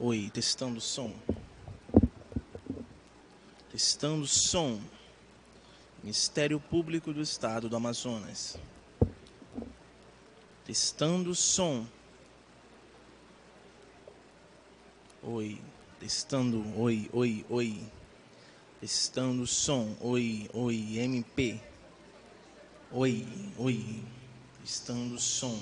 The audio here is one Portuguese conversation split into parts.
Oi, testando som. Testando som. Ministério Público do Estado do Amazonas. Testando som. Oi, testando. Oi, oi, oi. Testando som. Oi, oi, MP. Oi, oi. Testando som.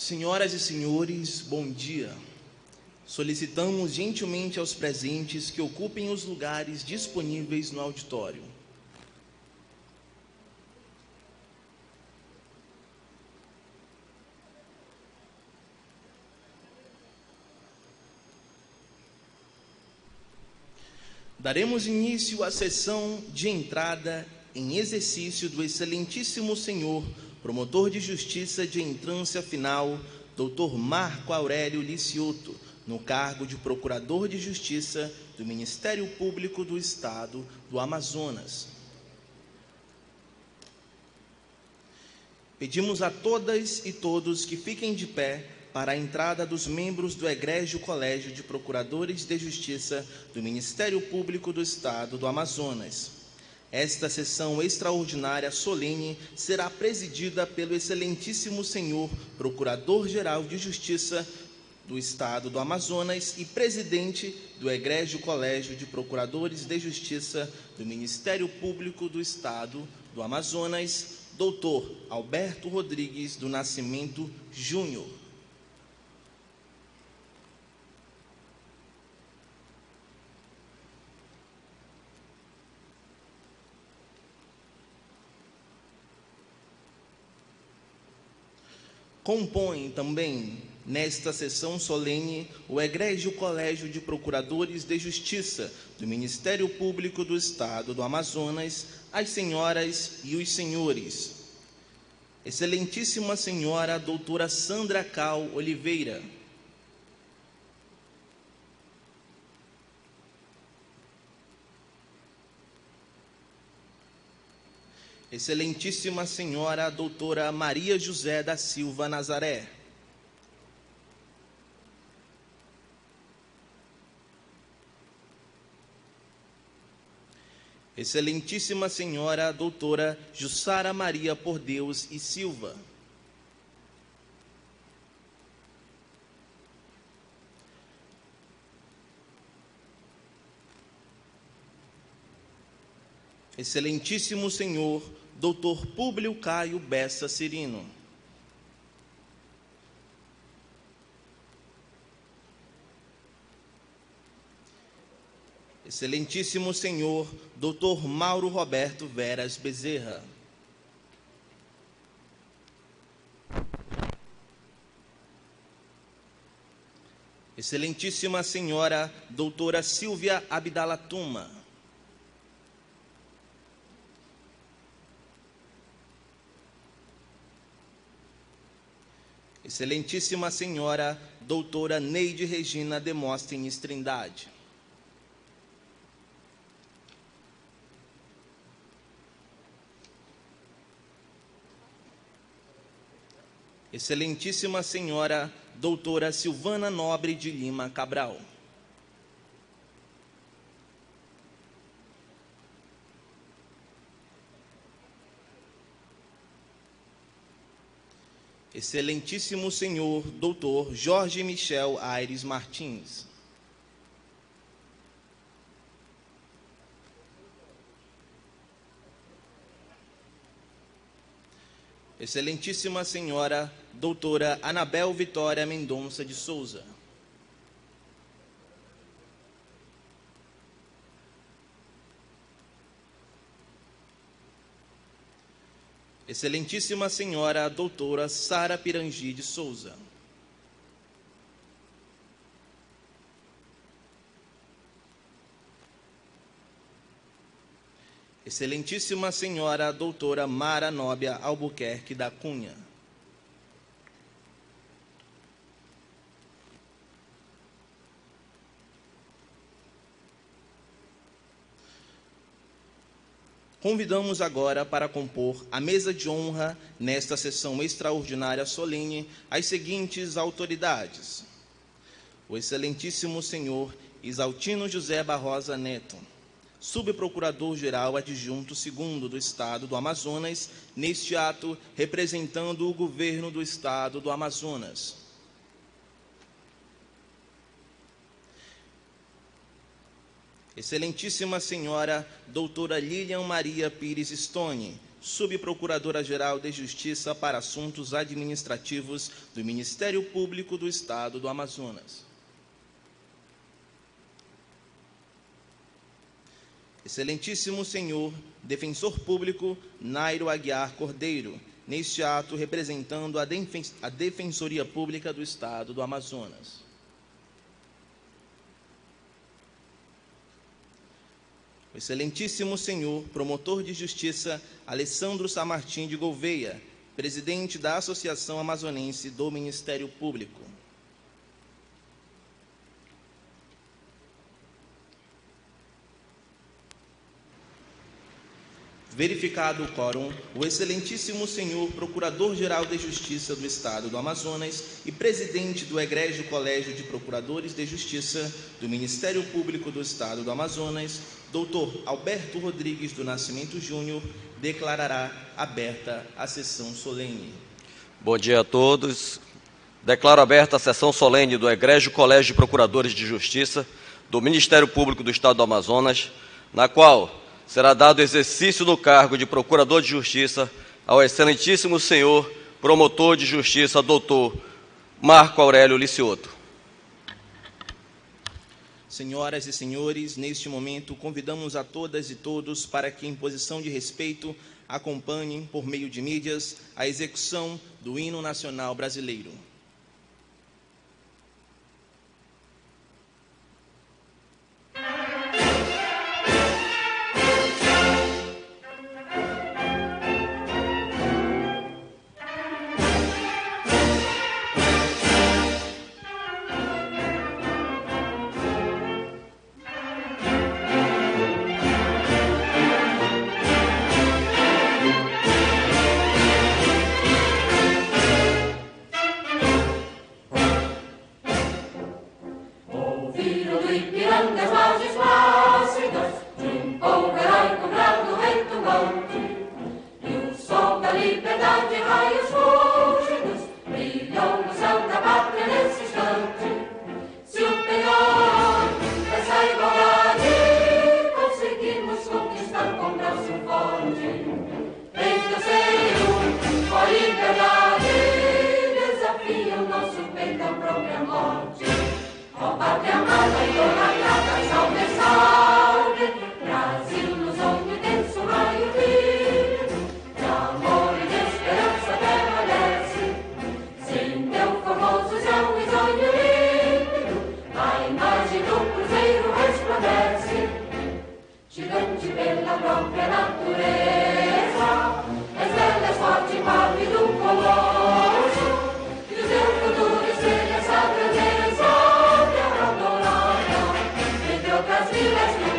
Senhoras e senhores, bom dia. Solicitamos gentilmente aos presentes que ocupem os lugares disponíveis no auditório. Daremos início à sessão de entrada em exercício do excelentíssimo senhor promotor de justiça de entrância final, Dr. Marco Aurélio Licioto, no cargo de Procurador de Justiça do Ministério Público do Estado do Amazonas. Pedimos a todas e todos que fiquem de pé para a entrada dos membros do Egrégio Colégio de Procuradores de Justiça do Ministério Público do Estado do Amazonas. Esta sessão extraordinária solene será presidida pelo excelentíssimo senhor Procurador-Geral de Justiça do Estado do Amazonas e presidente do Egrégio Colégio de Procuradores de Justiça do Ministério Público do Estado do Amazonas, Dr. Alberto Rodrigues do Nascimento Júnior. Compõem também, nesta sessão solene, o Egrégio Colégio de Procuradores de Justiça do Ministério Público do Estado do Amazonas, as senhoras e os senhores. Excelentíssima Senhora Doutora Sandra Cal Oliveira. Excelentíssima Senhora Doutora Maria José da Silva Nazaré. Excelentíssima Senhora Doutora Jussara Maria Por Deus e Silva. Excelentíssimo Senhor Dr. Públio Caio Bessa Cirino. Excelentíssimo Senhor Dr. Mauro Roberto Veras Bezerra. Excelentíssima Senhora Doutora Silvia Abdalatuma. Excelentíssima Senhora Doutora Neide Regina Demóstenes Trindade. Excelentíssima Senhora Doutora Silvana Nobre de Lima Cabral. Excelentíssimo Senhor Dr. Jorge Michel Aires Martins. Excelentíssima Senhora Doutora Anabel Vitória Mendonça de Souza. Excelentíssima Senhora Doutora Sara Pirangi de Souza. Excelentíssima Senhora Doutora Mara Nóbia Albuquerque da Cunha. Convidamos agora para compor a mesa de honra nesta sessão extraordinária solene as seguintes autoridades: o Excelentíssimo Senhor Isaltino José Barrosa Neto, Subprocurador-Geral Adjunto II do Estado do Amazonas, neste ato representando o Governo do Estado do Amazonas. Excelentíssima Senhora Doutora Lilian Maria Pires Stone, Subprocuradora-Geral de Justiça para Assuntos Administrativos do Ministério Público do Estado do Amazonas. Excelentíssimo Senhor Defensor Público Nairo Aguiar Cordeiro, neste ato representando a Defensoria Pública do Estado do Amazonas. O Excelentíssimo Senhor Promotor de Justiça Alessandro Samartim de Gouveia, Presidente da Associação Amazonense do Ministério Público. Verificado o quórum, o Excelentíssimo Senhor Procurador-Geral de Justiça do Estado do Amazonas e Presidente do Egrégio Colégio de Procuradores de Justiça do Ministério Público do Estado do Amazonas, Dr. Alberto Rodrigues do Nascimento Júnior, declarará aberta a sessão solene. Bom dia a todos. Declaro aberta a sessão solene do Egrégio Colégio de Procuradores de Justiça do Ministério Público do Estado do Amazonas, na qual será dado exercício do cargo de Procurador de Justiça ao Excelentíssimo Senhor Promotor de Justiça, Dr. Marco Aurélio Licioto. Senhoras e senhores, neste momento convidamos a todas e todos para que, em posição de respeito, acompanhem, por meio de mídias, a execução do Hino Nacional Brasileiro. Gigante pela própria natureza, és bela, és forte, pálido, colosso, e o teu futuro espelha essa grandeza, terra dourada, entre outras vilas.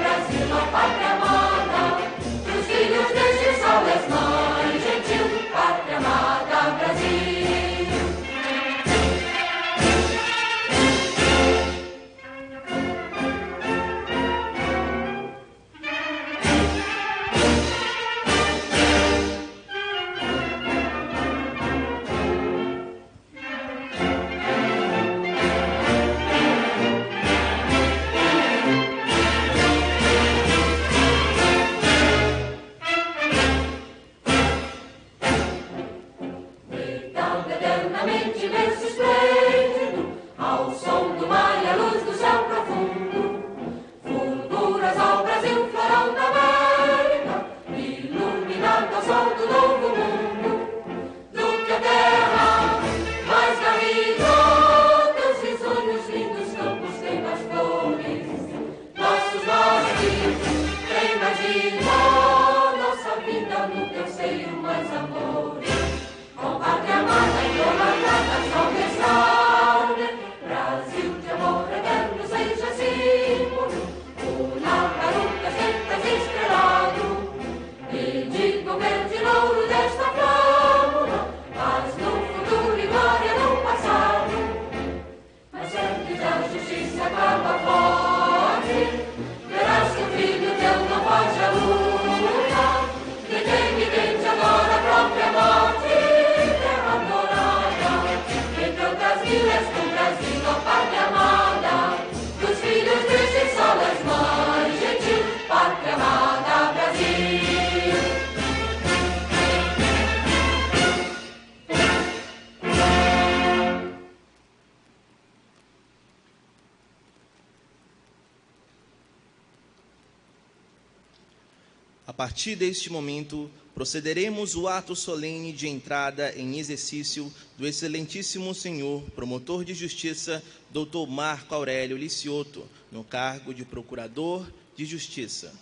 partir deste momento, procederemos o ato solene de entrada em exercício do excelentíssimo senhor promotor de justiça, Dr. Marco Aurélio Licioto, no cargo de Procurador de Justiça.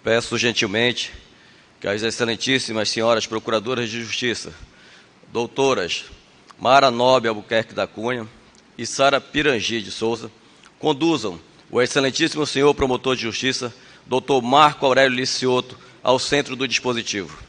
Peço gentilmente que as excelentíssimas senhoras Procuradoras de Justiça, doutoras Mara Nobre Albuquerque da Cunha e Sara Pirangi de Souza, conduzam o excelentíssimo senhor promotor de justiça, Dr. Marco Aurélio Licioto, ao centro do dispositivo.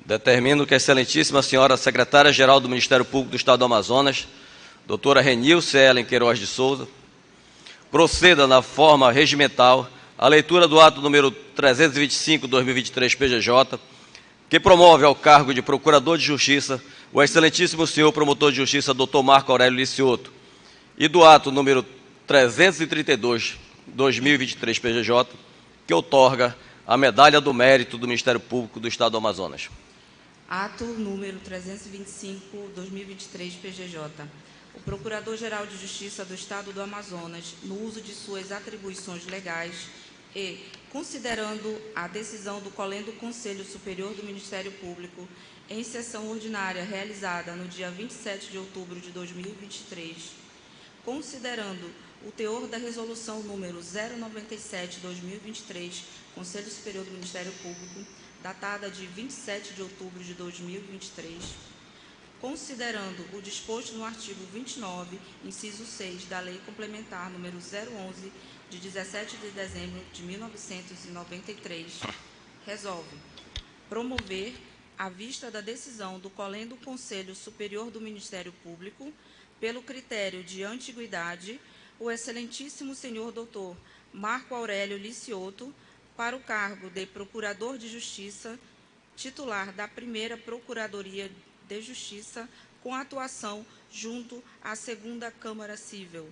Determino que a excelentíssima senhora secretária-geral do Ministério Público do Estado do Amazonas, doutora Renilce Ellen Queiroz de Souza, proceda na forma regimental a leitura do ato número 325/2023 PGJ, que promove ao cargo de Procurador de Justiça o excelentíssimo senhor promotor de justiça, Dr. Marco Aurélio Licioto, e do ato número 332/2023 PGJ, que outorga a Medalha do Mérito do Ministério Público do Estado do Amazonas. Ato número 325/2023 PGJ. O Procurador-Geral de Justiça do Estado do Amazonas, no uso de suas atribuições legais e, considerando a decisão do Colendo Conselho Superior do Ministério Público, em sessão ordinária realizada no dia 27 de outubro de 2023, considerando o teor da resolução número 097/2023, Conselho Superior do Ministério Público, datada de 27 de outubro de 2023, considerando o disposto no artigo 29, inciso 6, da Lei Complementar número 011, de 17 de dezembro de 1993, resolve promover, à vista da decisão do Colendo Conselho Superior do Ministério Público, pelo critério de antiguidade, o excelentíssimo senhor doutor Marco Aurélio Licioto, para o cargo de Procurador de Justiça, titular da primeira Procuradoria de Justiça, com atuação junto à segunda Câmara Cível.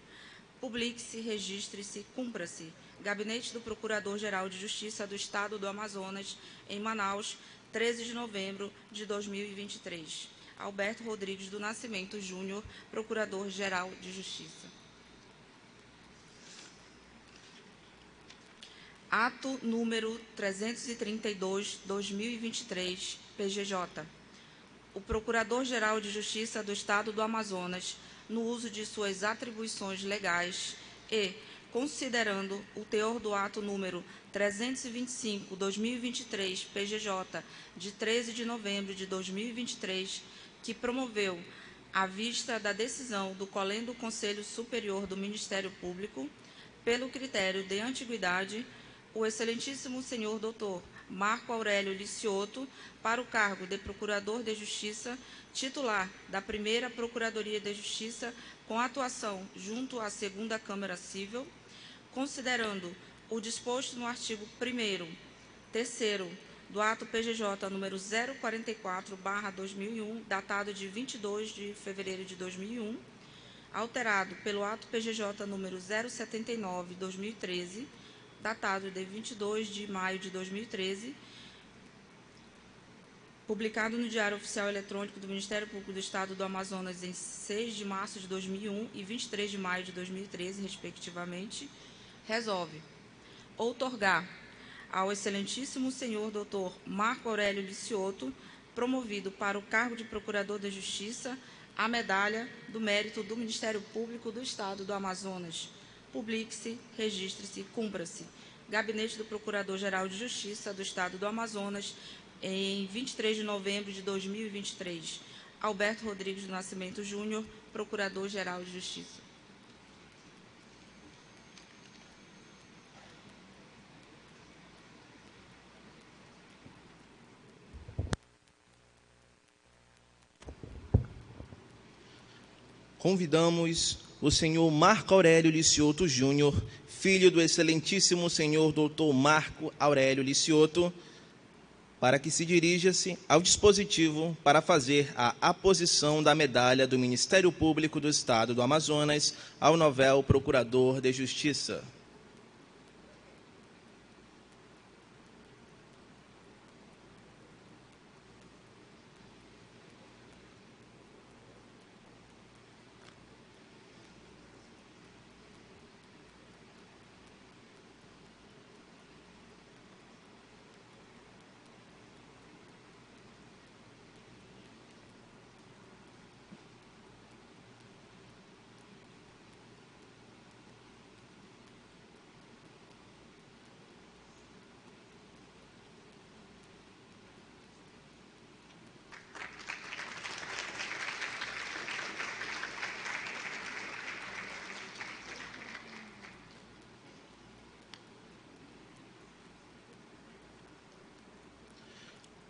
Publique-se, registre-se, cumpra-se. Gabinete do Procurador-Geral de Justiça do Estado do Amazonas, em Manaus, 13 de novembro de 2023. Alberto Rodrigues do Nascimento Júnior, Procurador-Geral de Justiça. Ato número 332/2023, PGJ. O Procurador-Geral de Justiça do Estado do Amazonas, no uso de suas atribuições legais e, considerando o teor do ato número 325/2023, PGJ, de 13 de novembro de 2023, que promoveu, à vista da decisão do Colendo Conselho Superior do Ministério Público, pelo critério de antiguidade, o excelentíssimo senhor doutor Marco Aurélio Licioto, para o cargo de Procurador de Justiça, titular da primeira Procuradoria de Justiça, com atuação junto à segunda Câmara Cível, considerando o disposto no artigo 1º, 3º, do ato PGJ número 044/2001, datado de 22 de fevereiro de 2001, alterado pelo ato PGJ número 079/2013, datado de 22 de maio de 2013, publicado no Diário Oficial Eletrônico do Ministério Público do Estado do Amazonas em 6 de março de 2001 e 23 de maio de 2013, respectivamente, resolve outorgar ao excelentíssimo senhor doutor Marco Aurélio Licioto, promovido para o cargo de Procurador de Justiça, a Medalha do Mérito do Ministério Público do Estado do Amazonas. Publique-se, registre-se, cumpra-se. Gabinete do Procurador-Geral de Justiça do Estado do Amazonas, em 23 de novembro de 2023. Alberto Rodrigues do Nascimento Júnior, Procurador-Geral de Justiça. Convidamos o senhor Marco Aurélio Licioto Júnior, filho do excelentíssimo senhor doutor Marco Aurélio Licioto, para que se dirija-se ao dispositivo para fazer a aposição da medalha do Ministério Público do Estado do Amazonas ao novel Procurador de Justiça.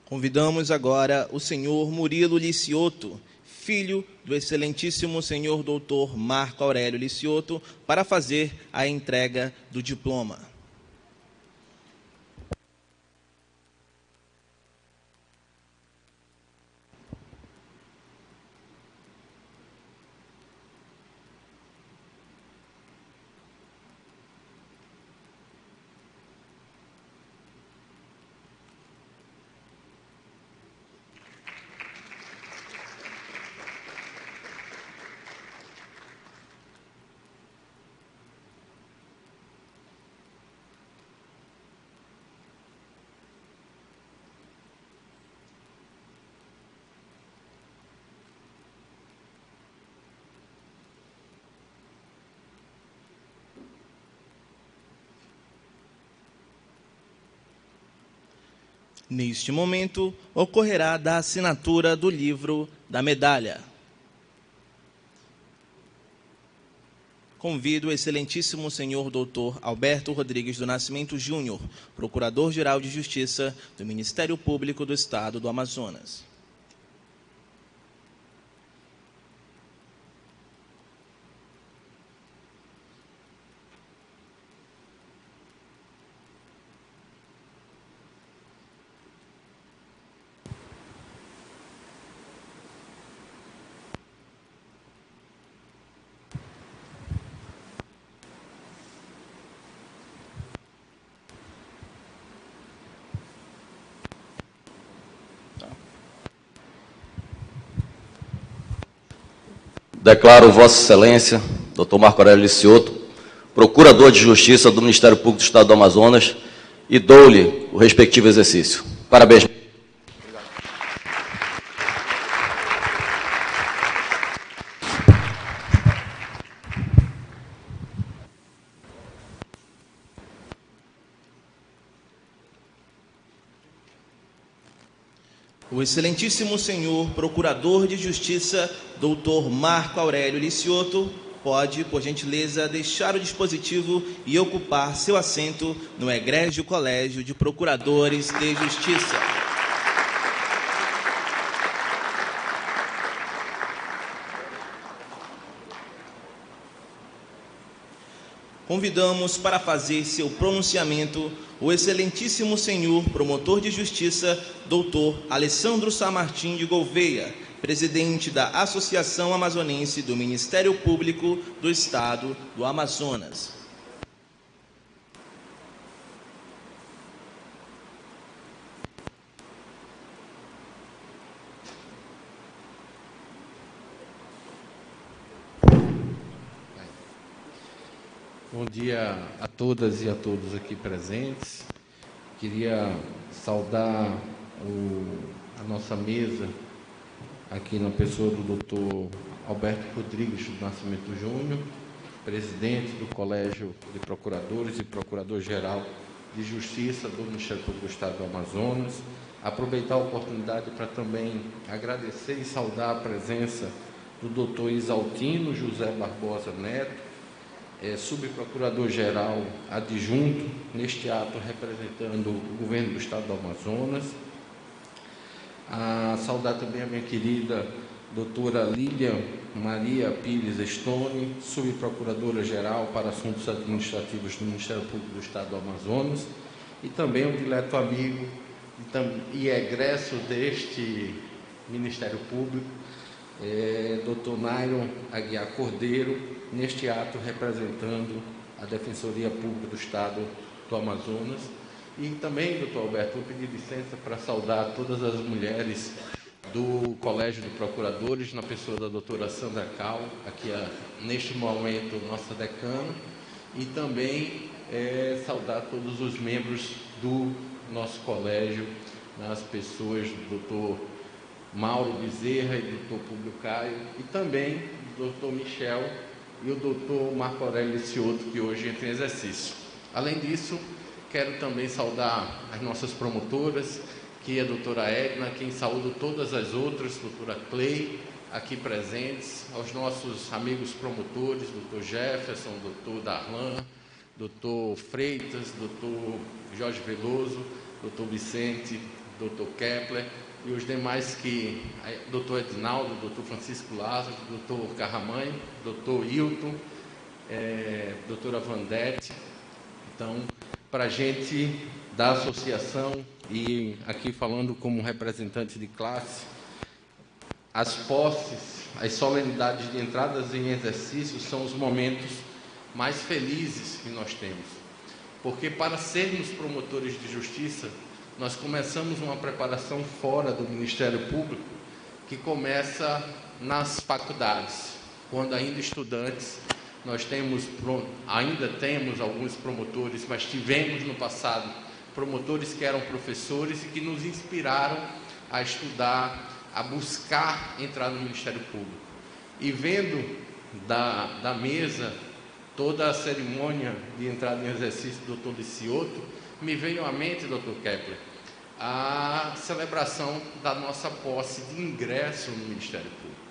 Convidamos agora o senhor Murilo Licioto, filho do excelentíssimo senhor doutor Marco Aurélio Licioto, para fazer a entrega do diploma. Neste momento, ocorrerá da assinatura do livro da medalha. Convido o excelentíssimo senhor doutor Alberto Rodrigues do Nascimento Júnior, Procurador-Geral de Justiça do Ministério Público do Estado do Amazonas. Declaro Vossa Excelência, Dr. Marco Aurélio Licioto, Procurador de Justiça do Ministério Público do Estado do Amazonas, e dou-lhe o respectivo exercício. Parabéns. O excelentíssimo senhor Procurador de Justiça, doutor Marco Aurélio Licioto, pode, por gentileza, deixar o dispositivo e ocupar seu assento no Egrégio Colégio de Procuradores de Justiça. Convidamos para fazer seu pronunciamento o excelentíssimo senhor Promotor de Justiça, doutor Alessandro Samartim de Gouveia, presidente da Associação Amazonense do Ministério Público do Estado do Amazonas. Bom dia a todas e a todos aqui presentes. Queria saudar a nossa mesa, aqui na pessoa do doutor Alberto Rodrigues do Nascimento Júnior, presidente do Colégio de Procuradores e Procurador-Geral de Justiça do Ministério Público do Estado do Amazonas. Aproveitar a oportunidade para também agradecer e saudar a presença do doutor Isaltino José Barbosa Neto, subprocurador-geral adjunto, neste ato representando o governo do Estado do Amazonas. A saudar também a minha querida doutora Lília Maria Pires Stone, subprocuradora-geral para assuntos administrativos do Ministério Público do Estado do Amazonas, e também o dileto amigo e egresso deste Ministério Público, Dr. Nairon Aguiar Cordeiro, neste ato representando a Defensoria Pública do Estado do Amazonas. E também, doutor Alberto, vou pedir licença para saudar todas as mulheres do Colégio de Procuradores, na pessoa da doutora Sandra Cal, aqui neste momento nossa decana, e também saudar todos os membros do nosso colégio, nas pessoas do doutor Mauro Bezerra e do doutor Públio Caio, e também do doutor Michel e o doutor Marco Aurélio Licioto, que hoje entra em exercício. Além disso, quero também saudar as nossas promotoras, que é a doutora Edna, quem saúdo todas as outras, doutora Clay, aqui presentes, aos nossos amigos promotores, doutor Jefferson, doutor Darlan, doutor Freitas, doutor Jorge Veloso, doutor Vicente, doutor Kepler, e os demais doutor Edinaldo, doutor Francisco Lázaro, doutor Carramanho, doutor Hilton, doutora Vandete. Então, para a gente da associação, e aqui falando como representante de classe, as posses, as solenidades de entradas em exercício são os momentos mais felizes que nós temos. Porque para sermos promotores de justiça, nós começamos uma preparação fora do Ministério Público, que começa nas faculdades. Quando ainda estudantes, ainda temos alguns promotores, mas tivemos no passado promotores que eram professores e que nos inspiraram a estudar, a buscar entrar no Ministério Público. E vendo da mesa toda a cerimônia de entrada em exercício do Dr. Licioto, me veio à mente, Dr. Kepler, a celebração da nossa posse de ingresso no Ministério Público,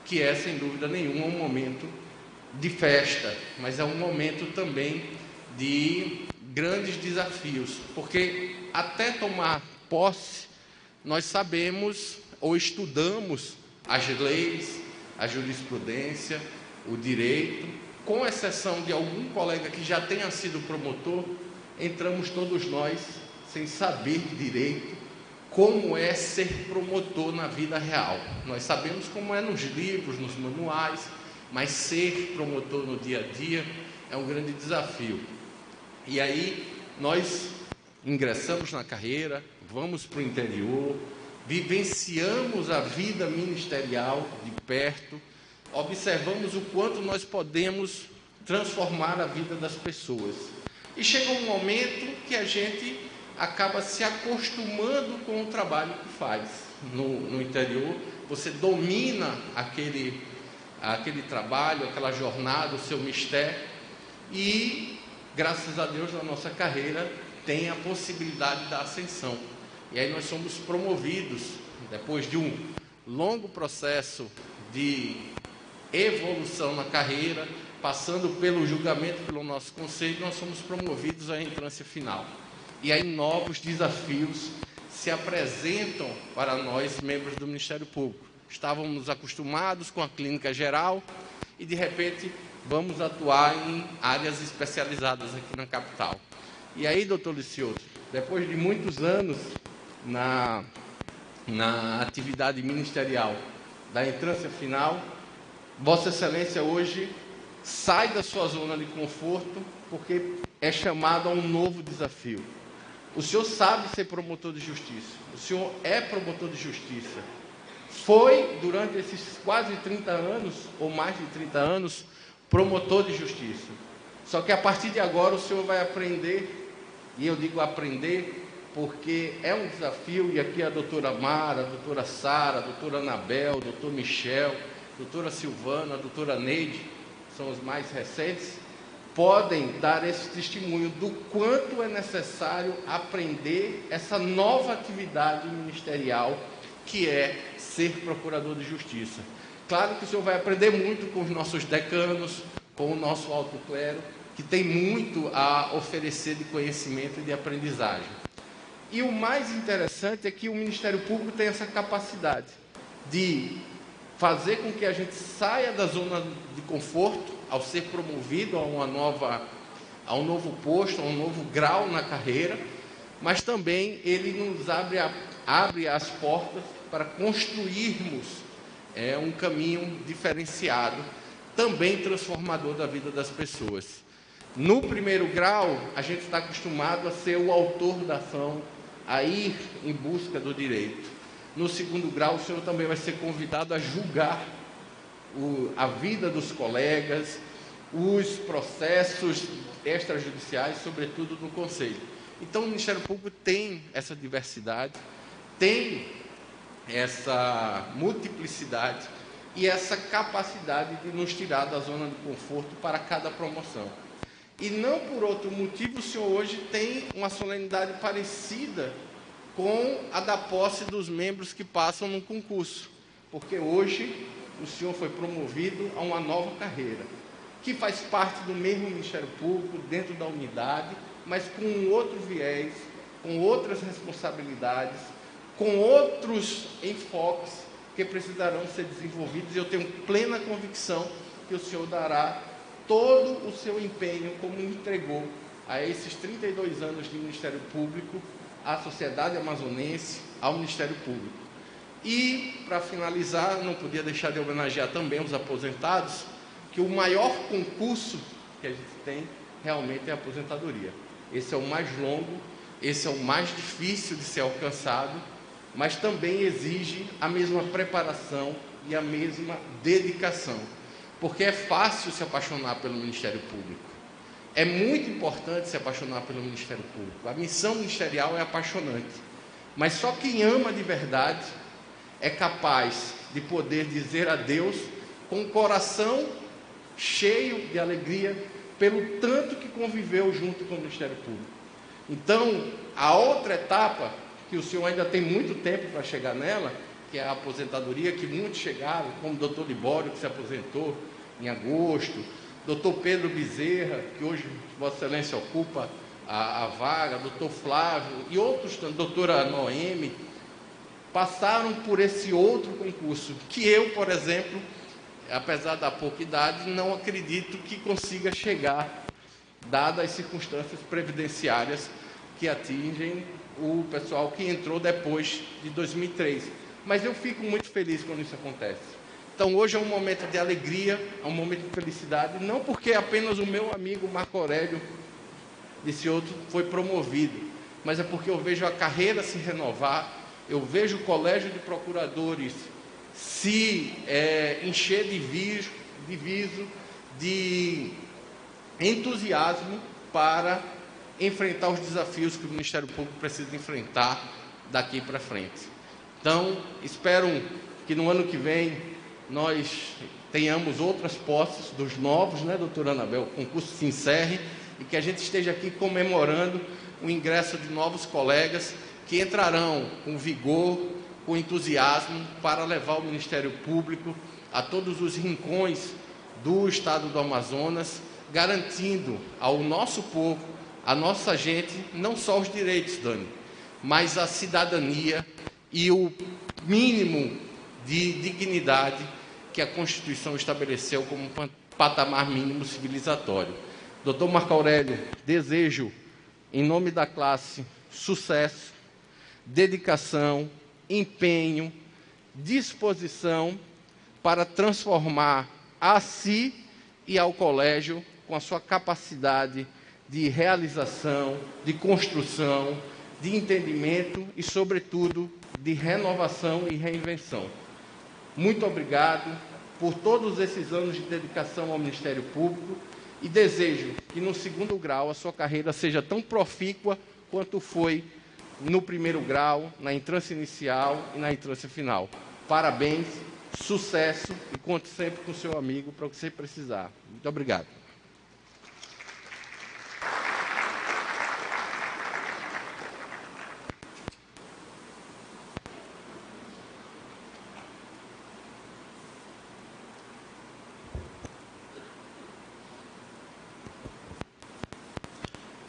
que é, sem dúvida nenhuma, um momento de festa, mas é um momento também de grandes desafios, porque até tomar posse, nós sabemos ou estudamos as leis, a jurisprudência, o direito, com exceção de algum colega que já tenha sido promotor, entramos todos nós sem saber direito como é ser promotor na vida real. Nós sabemos como é nos livros, nos manuais, mas ser promotor no dia a dia é um grande desafio. E aí nós ingressamos na carreira, vamos para o interior, vivenciamos a vida ministerial de perto, observamos o quanto nós podemos transformar a vida das pessoas. E chega um momento que a gente acaba se acostumando com o trabalho que faz. No interior, você domina aquele trabalho, aquela jornada, o seu mistério, e, graças a Deus, na nossa carreira, tem a possibilidade da ascensão. E aí nós somos promovidos, depois de um longo processo de evolução na carreira, passando pelo julgamento pelo nosso conselho, nós somos promovidos à entrância final. E aí novos desafios se apresentam para nós, membros do Ministério Público. Estávamos acostumados com a clínica geral e, de repente, vamos atuar em áreas especializadas aqui na capital. E aí, doutor Licioto, depois de muitos anos na atividade ministerial da entrância final, Vossa Excelência hoje sai da sua zona de conforto porque é chamado a um novo desafio. O senhor sabe ser promotor de justiça, o senhor é promotor de justiça. Foi, durante esses quase 30 anos, ou mais de 30 anos, promotor de justiça. Só que a partir de agora o senhor vai aprender, e eu digo aprender porque é um desafio, e aqui a doutora Mara, a doutora Sara, a doutora Anabel, o doutor Michel, a doutora Silvana, a doutora Neide, são os mais recentes, podem dar esse testemunho do quanto é necessário aprender essa nova atividade ministerial que é ser procurador de justiça. Claro que o senhor vai aprender muito com os nossos decanos, com o nosso alto clero, que tem muito a oferecer de conhecimento e de aprendizagem. E o mais interessante é que o Ministério Público tem essa capacidade de fazer com que a gente saia da zona de conforto ao ser promovido a um novo posto, a um novo grau na carreira, mas também ele nos abre as portas para construirmos um caminho diferenciado, também transformador da vida das pessoas. No primeiro grau, a gente está acostumado a ser o autor da ação, a ir em busca do direito. No segundo grau, o senhor também vai ser convidado a julgar a vida dos colegas, os processos extrajudiciais, sobretudo no Conselho. Então, o Ministério Público tem essa diversidade, tem essa multiplicidade e essa capacidade de nos tirar da zona de conforto para cada promoção. E não por outro motivo, o senhor hoje tem uma solenidade parecida com a da posse dos membros que passam no concurso, porque hoje o senhor foi promovido a uma nova carreira, que faz parte do mesmo Ministério Público, dentro da unidade, mas com outro viés, com outras responsabilidades, com outros enfoques que precisarão ser desenvolvidos, e eu tenho plena convicção que o senhor dará todo o seu empenho, como entregou a esses 32 anos de Ministério Público, à sociedade amazonense, ao Ministério Público. E, para finalizar, não podia deixar de homenagear também os aposentados, que o maior concurso que a gente tem realmente é a aposentadoria. Esse é o mais longo, esse é o mais difícil de ser alcançado, mas também exige a mesma preparação e a mesma dedicação, porque é fácil se apaixonar pelo Ministério Público. É muito importante se apaixonar pelo Ministério Público. A missão ministerial é apaixonante, mas só quem ama de verdade é capaz de poder dizer adeus com o coração cheio de alegria pelo tanto que conviveu junto com o Ministério Público. Então, a outra etapa, que o senhor ainda tem muito tempo para chegar nela, que é a aposentadoria, que muitos chegaram, como o doutor Libório, que se aposentou em agosto, doutor Pedro Bezerra, que hoje Vossa Excelência ocupa a vaga, doutor Flávio e outros, doutora Noemi, passaram por esse outro concurso, que eu, por exemplo, apesar da pouca idade, não acredito que consiga chegar, dadas as circunstâncias previdenciárias que atingem o pessoal que entrou depois de 2003. Mas eu fico muito feliz quando isso acontece. Então, hoje é um momento de alegria, é um momento de felicidade, não porque apenas o meu amigo Marco Aurélio, desse outro, foi promovido, mas é porque eu vejo a carreira se renovar, eu vejo o Colégio de Procuradores se encher de viso, de entusiasmo para enfrentar os desafios que o Ministério Público precisa enfrentar daqui para frente. Então, espero que no ano que vem nós tenhamos outras posses dos novos, né, doutora Anabel, o concurso se encerre e que a gente esteja aqui comemorando o ingresso de novos colegas que entrarão com vigor, com entusiasmo para levar o Ministério Público a todos os rincões do estado do Amazonas, garantindo ao nosso povo, à nossa gente, não só os direitos, Dani, mas a cidadania e o mínimo de dignidade que a Constituição estabeleceu como um patamar mínimo civilizatório. Doutor Marco Aurélio, desejo, em nome da classe, sucesso, dedicação, empenho, disposição para transformar a si e ao colégio com a sua capacidade de realização, de construção, de entendimento e, sobretudo, de renovação e reinvenção. Muito obrigado por todos esses anos de dedicação ao Ministério Público e desejo que, no segundo grau, a sua carreira seja tão profícua quanto foi no primeiro grau, na entrância inicial e na entrância final. Parabéns, sucesso e conte sempre com o seu amigo para o que você precisar. Muito obrigado.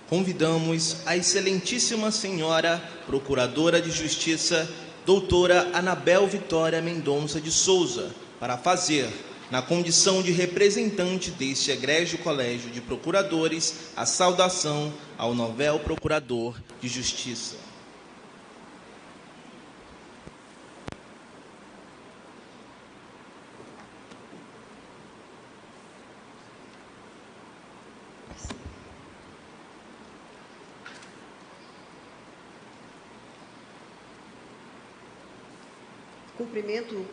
Convidamos a excelentíssima senhora Procuradora de Justiça, doutora Anabel Vitória Mendonça de Souza, para fazer Na condição de representante deste egrégio colégio de procuradores, a saudação ao novel procurador de justiça. Cumprimento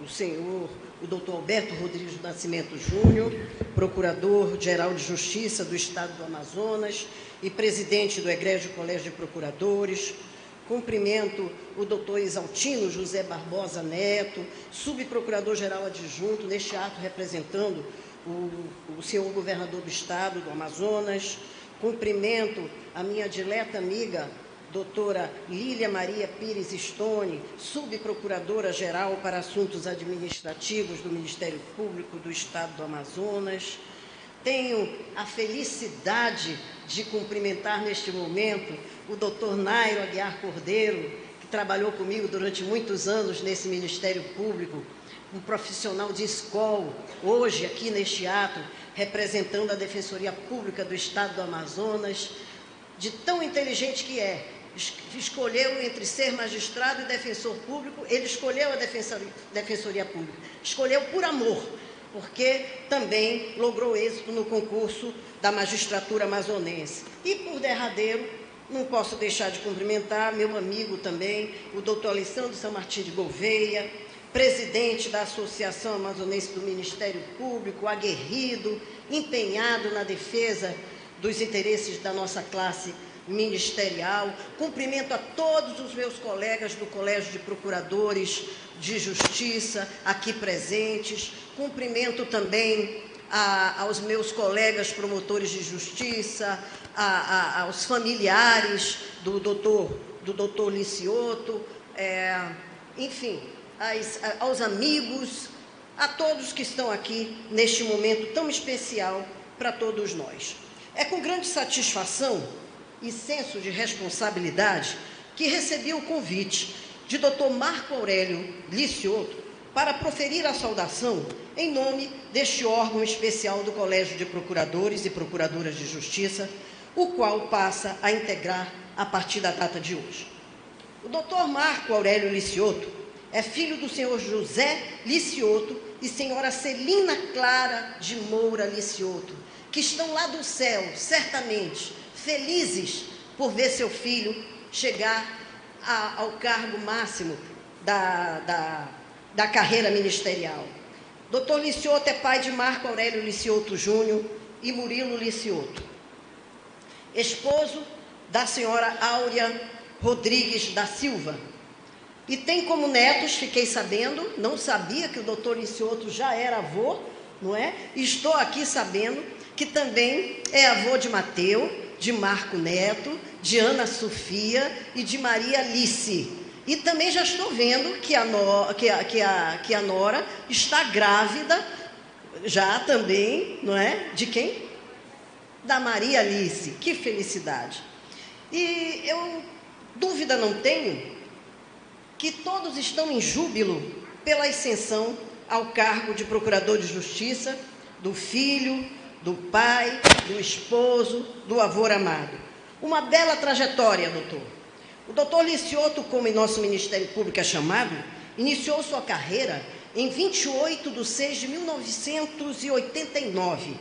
o senhor, o doutor Alberto Rodrigues do Nascimento Júnior, Procurador-Geral de Justiça do Estado do Amazonas e presidente do Egrégio Colégio de Procuradores. Cumprimento o doutor Exaltino José Barbosa Neto, subprocurador-geral adjunto, neste ato representando o senhor governador do Estado do Amazonas. Cumprimento a minha dileta amiga, doutora Lília Maria Pires Stone, subprocuradora-geral para assuntos administrativos do Ministério Público do Estado do Amazonas. Tenho a felicidade de cumprimentar neste momento o doutor Nairo Aguiar Cordeiro, que trabalhou comigo durante muitos anos nesse Ministério Público, um profissional de escola, hoje aqui neste ato, representando a Defensoria Pública do Estado do Amazonas, de tão inteligente que é. Escolheu entre ser magistrado e defensor público, ele escolheu a Defensoria Pública, escolheu por amor, porque também logrou êxito no concurso da magistratura amazonense. E por derradeiro, não posso deixar de cumprimentar meu amigo também, o doutor Alessandro São Martim de Gouveia, presidente da Associação Amazonense do Ministério Público, aguerrido, empenhado na defesa dos interesses da nossa classe ministerial. Cumprimento a todos os meus colegas do Colégio de Procuradores de Justiça aqui presentes. Cumprimento também aos meus colegas promotores de justiça, aos familiares do doutor Licioto, enfim, aos amigos, a todos que estão aqui neste momento tão especial para todos nós. É com grande satisfação e senso de responsabilidade que recebi o convite de Dr. Marco Aurélio Licioto para proferir a saudação em nome deste órgão especial do Colégio de Procuradores e Procuradoras de Justiça, o qual passa a integrar a partir da data de hoje. O Dr. Marco Aurélio Licioto é filho do senhor José Licioto e senhora Celina Clara de Moura Licioto, que estão lá do céu, certamente, felizes por ver seu filho chegar ao cargo máximo da carreira ministerial. Dr. Licioto é pai de Marco Aurélio Licioto Júnior e Murilo Licioto, esposo da senhora Áurea Rodrigues da Silva, e tem como netos, fiquei sabendo, não sabia que o doutor Licioto já era avô, não é? Estou aqui sabendo que também é avô de Mateu, de Marco Neto, de Ana Sofia e de Maria Alice. E também já estou vendo que a Nora está grávida, já também, não é? De quem? Da Maria Alice. Que felicidade. E eu, dúvida não tenho, que todos estão em júbilo pela ascensão ao cargo de Procurador de Justiça, do filho, do pai, do esposo, do avô amado. Uma bela trajetória, doutor. O doutor Licioto, como em nosso Ministério Público é chamado, iniciou sua carreira em 28 de 6 de 1989,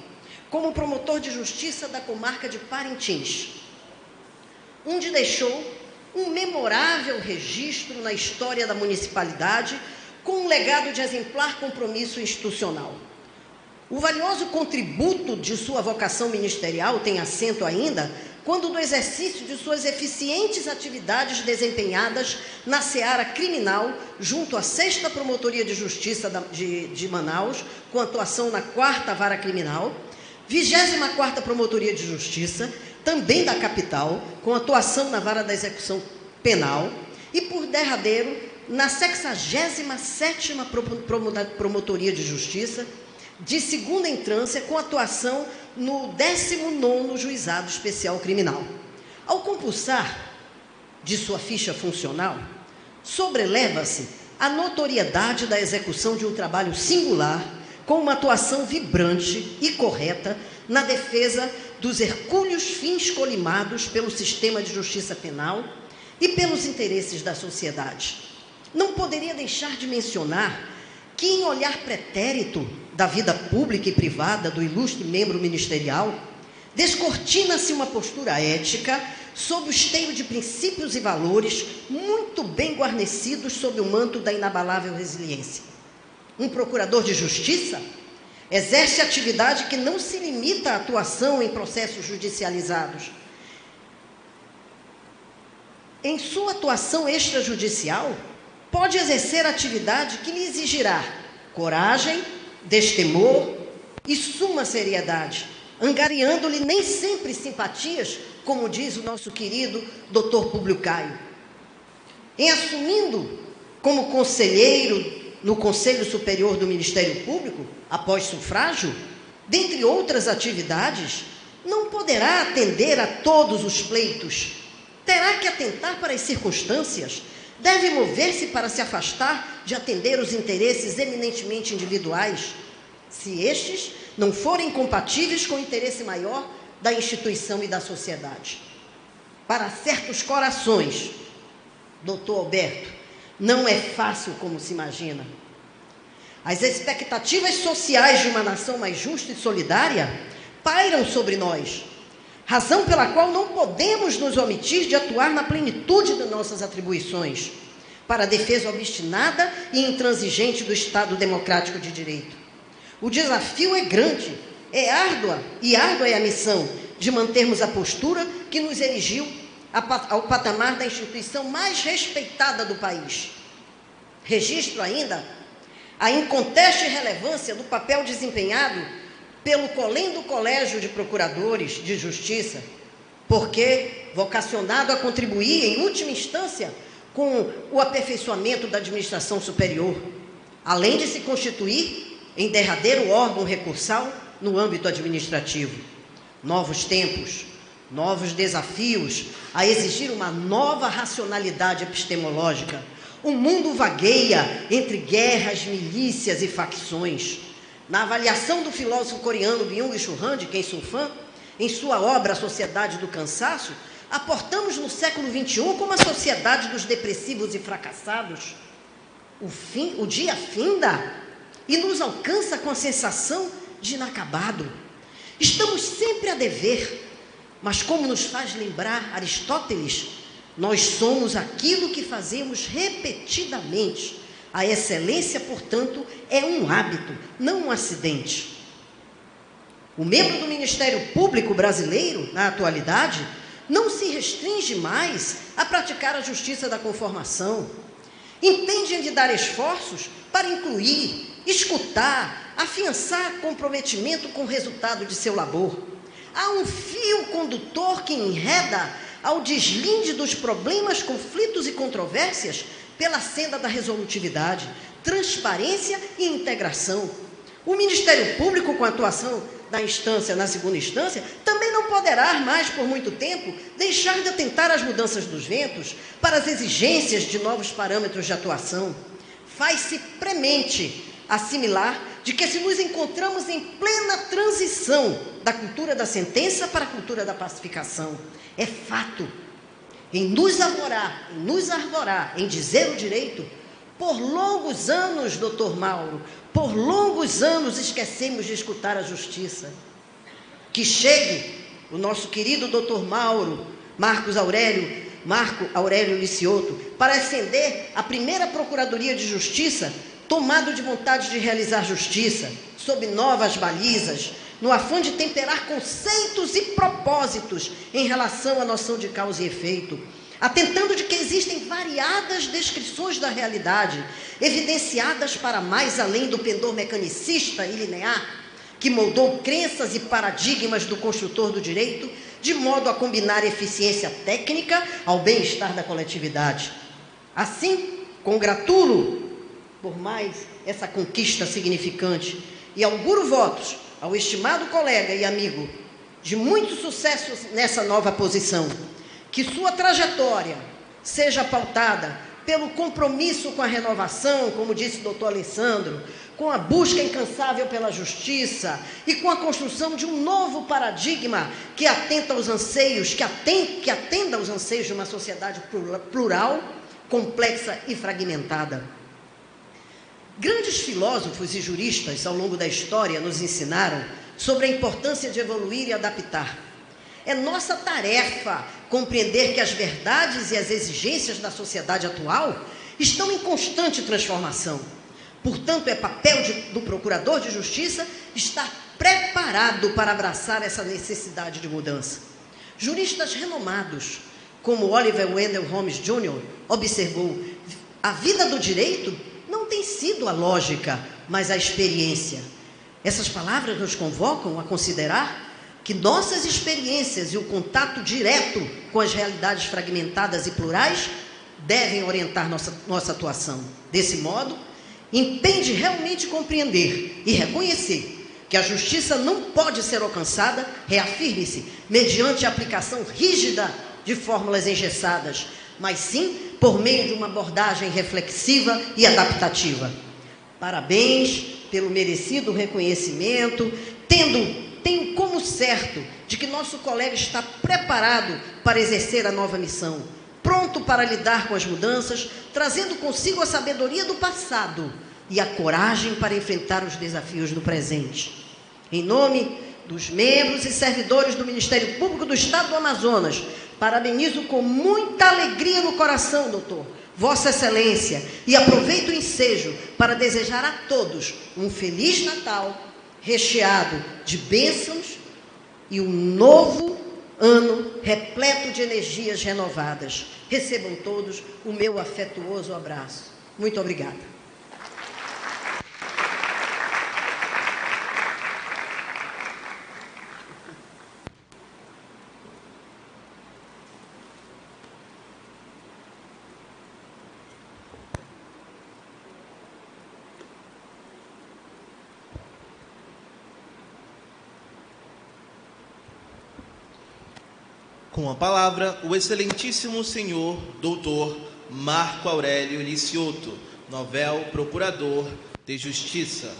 como promotor de justiça da comarca de Parintins, onde deixou um memorável registro na história da municipalidade, com um legado de exemplar compromisso institucional. O valioso contributo de sua vocação ministerial tem assento ainda quando do exercício de suas eficientes atividades desempenhadas na seara criminal, junto à 6ª Promotoria de Justiça de Manaus, com atuação na 4ª Vara Criminal, 24ª Promotoria de Justiça, também da capital, com atuação na Vara da Execução Penal, e por derradeiro, na 67ª Promotoria de Justiça, de segunda entrância, com atuação no 19º Juizado Especial Criminal. Ao compulsar de sua ficha funcional, sobreleva-se a notoriedade da execução de um trabalho singular, com uma atuação vibrante e correta na defesa dos hercúleos fins colimados pelo sistema de justiça penal e pelos interesses da sociedade. Não poderia deixar de mencionar que, em olhar pretérito da vida pública e privada do ilustre membro ministerial, descortina-se uma postura ética sob o esteio de princípios e valores muito bem guarnecidos sob o manto da inabalável resiliência. Um procurador de justiça exerce atividade que não se limita à atuação em processos judicializados. Em sua atuação extrajudicial, pode exercer atividade que lhe exigirá coragem, destemor e suma seriedade, angariando-lhe nem sempre simpatias, como diz o nosso querido Dr. Públio Caio. Em assumindo como conselheiro no Conselho Superior do Ministério Público, após sufrágio, dentre outras atividades, não poderá atender a todos os pleitos. Terá que atentar para as circunstâncias, deve mover-se para se afastar de atender os interesses eminentemente individuais, se estes não forem compatíveis com o interesse maior da instituição e da sociedade. Para certos corações, doutor Alberto, não é fácil como se imagina. As expectativas sociais de uma nação mais justa e solidária pairam sobre nós, razão pela qual não podemos nos omitir de atuar na plenitude de nossas atribuições, para a defesa obstinada e intransigente do Estado democrático de direito. O desafio é grande, é árdua, e árdua é a missão de mantermos a postura que nos erigiu ao patamar da instituição mais respeitada do país. Registro ainda a inconteste relevância do papel desempenhado pelo colendo Colégio de Procuradores de Justiça, porque vocacionado a contribuir, em última instância, com o aperfeiçoamento da administração superior, além de se constituir em derradeiro órgão recursal no âmbito administrativo. Novos tempos, novos desafios a exigir uma nova racionalidade epistemológica. O mundo vagueia entre guerras, milícias e facções. Na avaliação do filósofo coreano Byung-Chul Han, de quem sou fã, em sua obra A Sociedade do Cansaço, aportamos no século XXI como a sociedade dos depressivos e fracassados. O dia finda e nos alcança com a sensação de inacabado. Estamos sempre a dever, mas como nos faz lembrar Aristóteles, nós somos aquilo que fazemos repetidamente. A excelência, portanto, é um hábito, não um acidente. O membro do Ministério Público brasileiro, na atualidade, não se restringe mais a praticar a justiça da conformação. Entende de dar esforços para incluir, escutar, afiançar comprometimento com o resultado de seu labor. Há um fio condutor que enreda ao deslinde dos problemas, conflitos e controvérsias pela senda da resolutividade, transparência e integração. O Ministério Público, com a atuação na segunda instância, também não poderá mais, por muito tempo, deixar de atentar às mudanças dos ventos para as exigências de novos parâmetros de atuação. Faz-se premente assimilar de que se nos encontramos em plena transição da cultura da sentença para a cultura da pacificação. É fato. Em nos arvorar, em dizer o direito, por longos anos, doutor Mauro, por longos anos esquecemos de escutar a justiça. Que chegue o nosso querido doutor Marco Aurélio Licioto, para ascender a primeira Procuradoria de Justiça, tomado de vontade de realizar justiça, sob novas balizas, no afã de temperar conceitos e propósitos em relação à noção de causa e efeito, atentando de que existem variadas descrições da realidade, evidenciadas para mais além do pendor mecanicista e linear, que moldou crenças e paradigmas do construtor do direito, de modo a combinar eficiência técnica ao bem-estar da coletividade. Assim, congratulo por mais essa conquista significante e auguro votos ao estimado colega e amigo de muito sucesso nessa nova posição. Que sua trajetória seja pautada pelo compromisso com a renovação, como disse o doutor Alessandro, com a busca incansável pela justiça e com a construção de um novo paradigma que atenta aos anseios, que atenda aos anseios de uma sociedade plural, complexa e fragmentada. Grandes filósofos e juristas ao longo da história nos ensinaram sobre a importância de evoluir e adaptar. É nossa tarefa compreender que as verdades e as exigências da sociedade atual estão em constante transformação. Portanto, é papel do procurador de justiça estar preparado para abraçar essa necessidade de mudança. Juristas renomados, como Oliver Wendell Holmes Jr., observou: a vida do direito não tem sido a lógica, mas a experiência. Essas palavras nos convocam a considerar que nossas experiências e o contato direto com as realidades fragmentadas e plurais devem orientar nossa atuação. Desse modo, impende realmente compreender e reconhecer que a justiça não pode ser alcançada, reafirme-se, mediante a aplicação rígida de fórmulas engessadas, mas sim por meio de uma abordagem reflexiva e adaptativa. Parabéns pelo merecido reconhecimento, tenho como certo de que nosso colega está preparado para exercer a nova missão, pronto para lidar com as mudanças, trazendo consigo a sabedoria do passado e a coragem para enfrentar os desafios do presente. Em nome dos membros e servidores do Ministério Público do Estado do Amazonas, parabenizo com muita alegria no coração, doutor, Vossa Excelência, e aproveito o ensejo para desejar a todos um Feliz Natal, recheado de bênçãos e um novo ano repleto de energias renovadas. Recebam todos o meu afetuoso abraço. Muito obrigada. Com a palavra, o excelentíssimo senhor doutor Marco Aurélio Licioto, novel procurador de Justiça.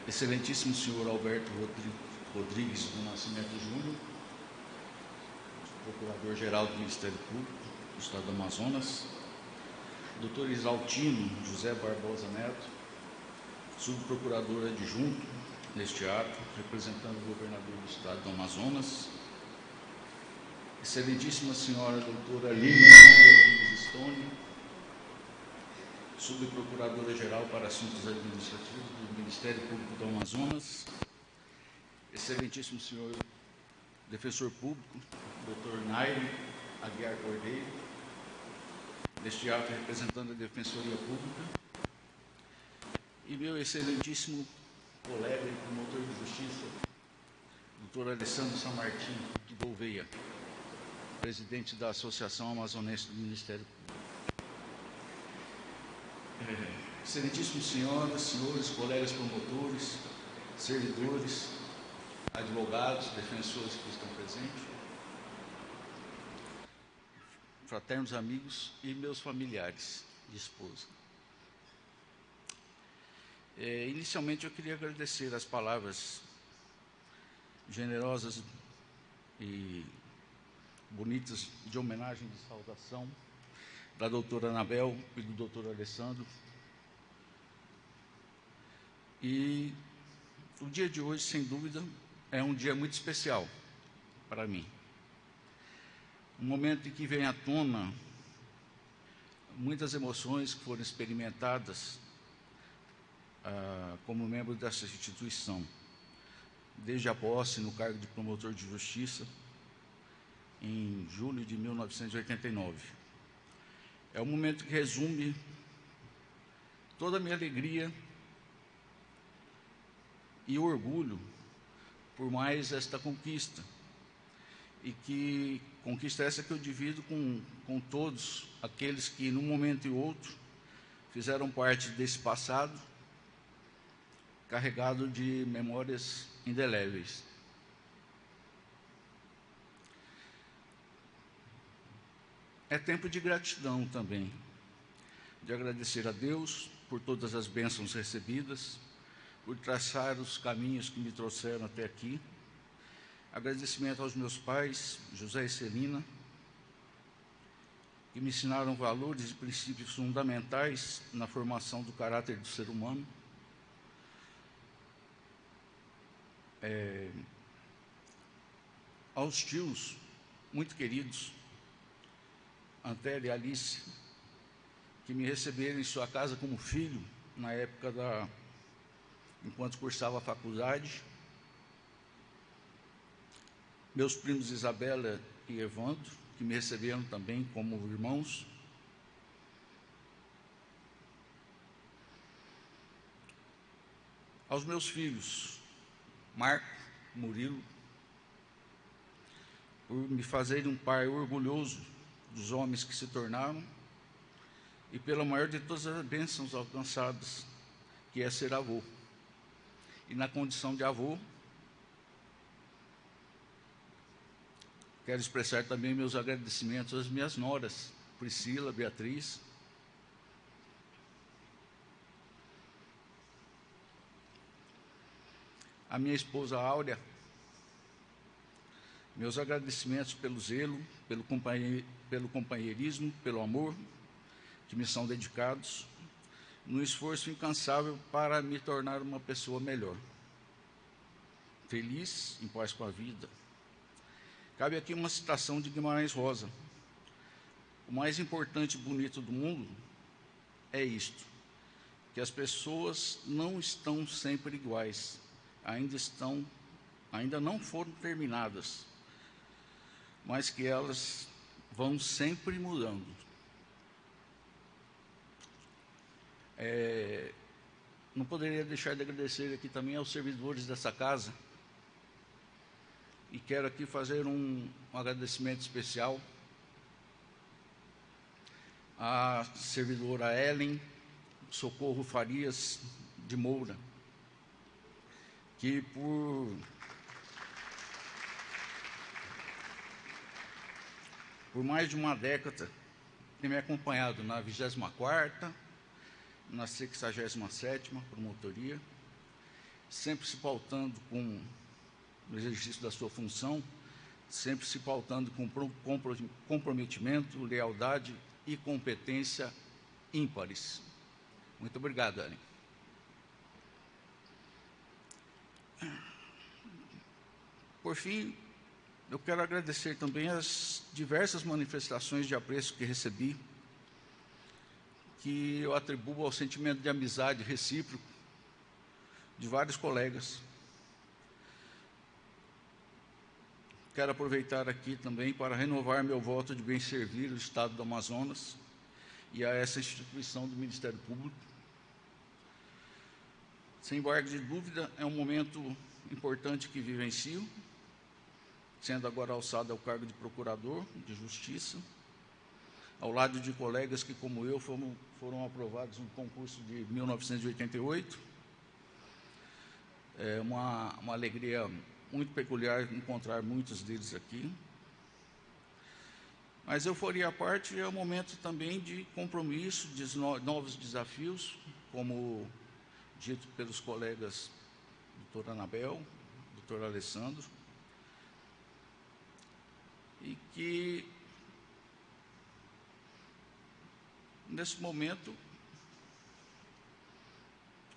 Excelentíssimo senhor Alberto Rodrigues do Nascimento Júnior, Procurador-Geral do Ministério Público do Estado do Amazonas, doutor Isaltino José Barbosa Neto, subprocurador adjunto neste ato, representando o governador do Estado do Amazonas, excelentíssima senhora doutora Lívia Rodrigues Stone, subprocuradora-geral para assuntos administrativos do Ministério Público do Amazonas, excelentíssimo senhor defensor público, Dr. Nairo Aguiar Cordeiro, neste ato representando a Defensoria Pública, e meu excelentíssimo colega e promotor de justiça, Dr. Alessandro San Martin Gouveia, presidente da Associação Amazonense do Ministério Público. Excelentíssimos senhoras, senhores, colegas promotores, servidores, advogados, defensores que estão presentes, fraternos amigos e meus familiares de esposa. Inicialmente eu queria agradecer as palavras generosas e bonitas de homenagem e de saudação da doutora Anabel e do doutor Alessandro. E o dia de hoje, sem dúvida, é um dia muito especial para mim. Um momento em que vem à tona muitas emoções que foram experimentadas como membro dessa instituição, desde a posse no cargo de promotor de justiça, em julho de 1989. É um momento que resume toda a minha alegria e orgulho por mais esta conquista, e que conquista essa que eu divido com todos aqueles que, num momento e outro, fizeram parte desse passado carregado de memórias indeléveis. É tempo de gratidão também, de agradecer a Deus por todas as bênçãos recebidas, por traçar os caminhos que me trouxeram até aqui. Agradecimento aos meus pais, José e Celina, que me ensinaram valores e princípios fundamentais na formação do caráter do ser humano. Aos tios muito queridos, Antélia e Alice, que me receberam em sua casa como filho na época enquanto cursava a faculdade. Meus primos Isabela e Evandro, que me receberam também como irmãos. Aos meus filhos, Marco, Murilo, por me fazerem um pai orgulhoso dos homens que se tornaram e pela maior de todas as bênçãos alcançadas, que é ser avô. E na condição de avô, quero expressar também meus agradecimentos às minhas noras, Priscila, Beatriz, a minha esposa Áurea, meus agradecimentos pelo zelo, pelo companheirismo, pelo amor que me são dedicados, no esforço incansável para me tornar uma pessoa melhor, feliz, em paz com a vida. Cabe aqui uma citação de Guimarães Rosa: o mais importante e bonito do mundo é isto, que as pessoas não estão sempre iguais, ainda não foram terminadas, mas que elas vão sempre mudando. Não poderia deixar de agradecer aqui também aos servidores dessa casa, e quero aqui fazer um agradecimento especial à servidora Ellen Socorro Farias de Moura, que por mais de uma década tem me acompanhado na 24ª, na 67ª promotoria, sempre se pautando no exercício da sua função, sempre se pautando com comprometimento, lealdade e competência ímpares. Muito obrigado, Ellen. Por fim, eu quero agradecer também as diversas manifestações de apreço que recebi, que eu atribuo ao sentimento de amizade recíproco de vários colegas. Quero aproveitar aqui também para renovar meu voto de bem servir o Estado do Amazonas e a essa instituição do Ministério Público. Sem embargo de dúvida, é um momento importante que vivencio, sendo agora alçado ao cargo de Procurador de Justiça, ao lado de colegas que, como eu, foram aprovados no concurso de 1988. É uma alegria muito peculiar encontrar muitos deles aqui. Mas euforia à parte, é um momento também de compromisso, de novos desafios, como dito pelos colegas doutor Anabel, doutor Alessandro, e que, nesse momento,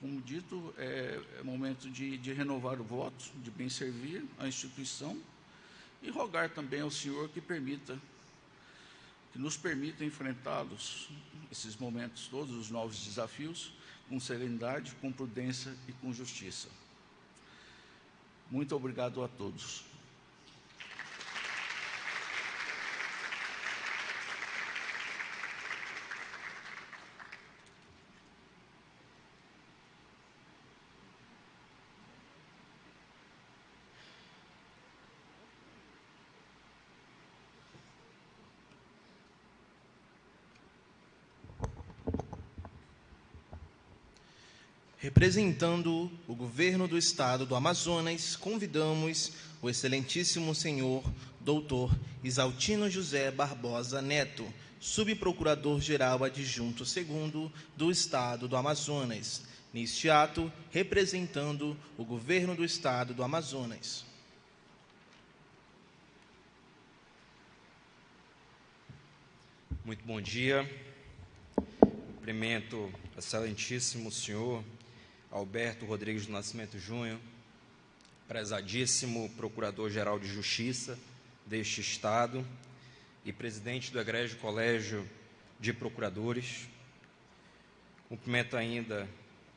como dito, é momento de renovar o voto, de bem servir a instituição e rogar também ao Senhor que nos permita enfrentá-los, esses momentos todos, os novos desafios, com serenidade, com prudência e com justiça. Muito obrigado a todos. Representando o governo do Estado do Amazonas, convidamos o excelentíssimo senhor Dr. Isaltino José Barbosa Neto, subprocurador-geral adjunto 2º do Estado do Amazonas, neste ato representando o governo do Estado do Amazonas. Muito bom dia. Cumprimento o excelentíssimo senhor Alberto Rodrigues do Nascimento Júnior, prezadíssimo Procurador-Geral de Justiça deste Estado e presidente do Egrégio Colégio de Procuradores. Cumprimento ainda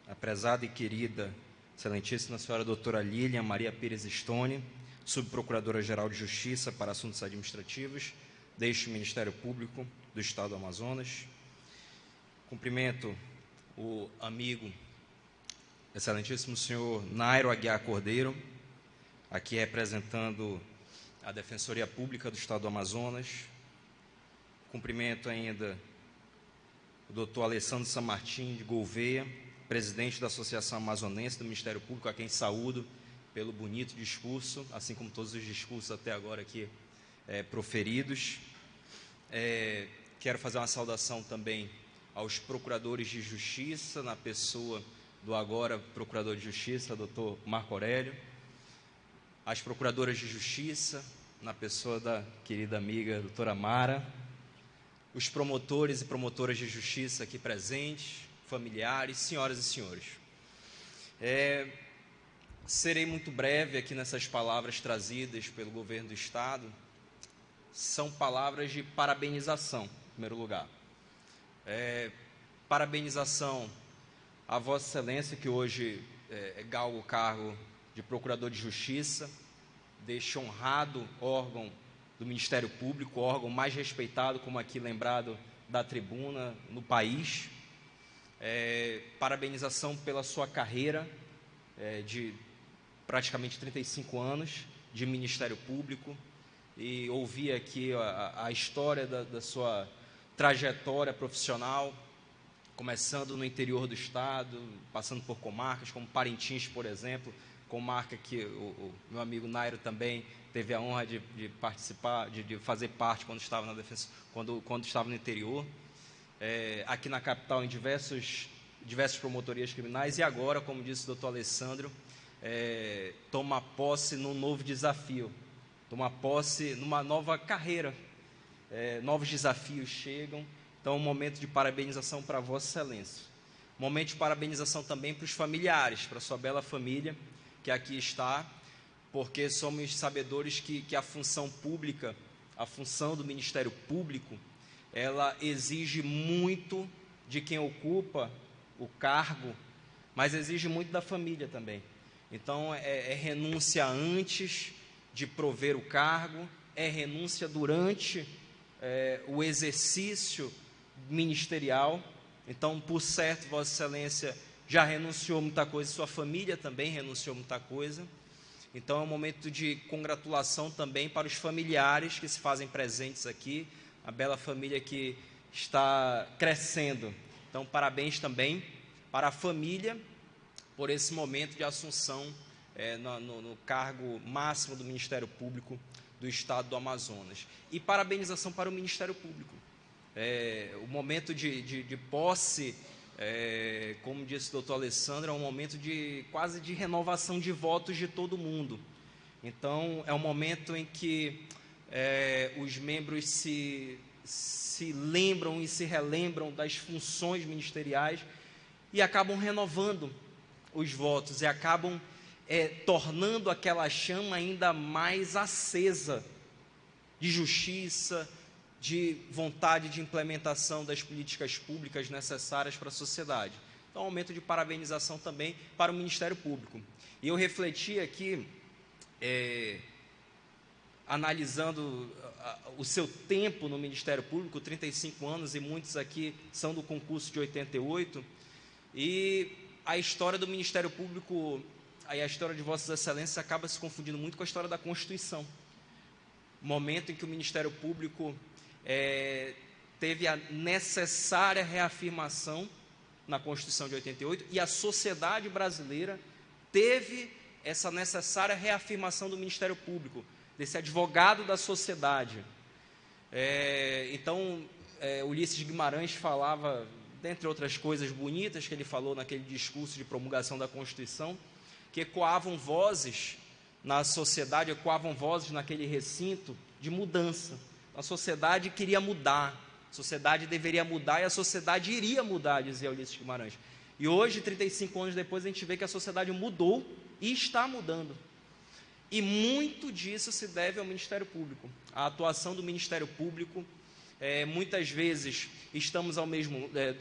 a prezada e querida, excelentíssima senhora doutora Lília Maria Pires Stone, subprocuradora-geral de Justiça para Assuntos Administrativos deste Ministério Público do Estado do Amazonas. Cumprimento o amigo, excelentíssimo senhor Nairo Aguiar Cordeiro, aqui representando a Defensoria Pública do Estado do Amazonas. Cumprimento ainda o doutor Alessandro Samartim de Gouveia, presidente da Associação Amazonense do Ministério Público, a quem saúdo pelo bonito discurso, assim como todos os discursos até agora aqui proferidos. Quero fazer uma saudação também aos procuradores de justiça, na pessoa do agora procurador de justiça, doutor Marco Aurélio, as procuradoras de justiça, na pessoa da querida amiga doutora Mara, os promotores e promotoras de justiça aqui presentes, familiares, senhoras e senhores. Serei muito breve aqui nessas palavras trazidas pelo governo do Estado. São palavras de parabenização, em primeiro lugar. Parabenização a Vossa Excelência, que hoje galga o cargo de Procurador de Justiça, deste honrado órgão do Ministério Público, o órgão mais respeitado, como aqui lembrado da tribuna, no país. Parabenização pela sua carreira de praticamente 35 anos de Ministério Público, e ouvir aqui a história da sua trajetória profissional, começando no interior do Estado, passando por comarcas como Parintins, por exemplo, comarca que o meu amigo Nairo também teve a honra de participar, de fazer parte quando estava na defesa, quando estava no interior, aqui na capital em diversas promotorias criminais, e agora, como disse o doutor Alessandro, toma posse num novo desafio, toma posse numa nova carreira, novos desafios chegam. Então, um momento de parabenização para Vossa Excelência. Momento de parabenização também para os familiares, para a sua bela família que aqui está, porque somos sabedores que a função pública, a função do Ministério Público, ela exige muito de quem ocupa o cargo, mas exige muito da família também. Então, é renúncia antes de prover o cargo, é renúncia durante o exercício ministerial. Então, por certo, Vossa Excelência já renunciou muita coisa, sua família também renunciou muita coisa. Então, é um momento de congratulação também para os familiares que se fazem presentes aqui, a bela família que está crescendo. Então, parabéns também para a família por esse momento de assunção no cargo máximo do Ministério Público do Estado do Amazonas. E parabenização para o Ministério Público. O momento de posse, como disse o doutor Alessandro, é um momento quase de renovação de votos de todo mundo. Então, é um momento em que os membros se lembram e se relembram das funções ministeriais e acabam renovando os votos e acabam tornando aquela chama ainda mais acesa de justiça, de vontade de implementação das políticas públicas necessárias para a sociedade. Então, um momento de parabenização também para o Ministério Público. E eu refleti aqui, analisando o seu tempo no Ministério Público, 35 anos, e muitos aqui são do concurso de 88, e a história do Ministério Público, aí a história de Vossas Excelências acaba se confundindo muito com a história da Constituição. Momento em que o Ministério Público teve a necessária reafirmação na Constituição de 88, e a sociedade brasileira teve essa necessária reafirmação do Ministério Público, desse advogado da sociedade. Ulisses Guimarães falava, dentre outras coisas bonitas que ele falou naquele discurso de promulgação da Constituição, que ecoavam vozes na sociedade, ecoavam vozes naquele recinto de mudança. A sociedade queria mudar, a sociedade deveria mudar e a sociedade iria mudar, dizia Ulisses Guimarães. E hoje, 35 anos depois, a gente vê que a sociedade mudou e está mudando. E muito disso se deve ao Ministério Público. A atuação do Ministério Público, muitas vezes estamos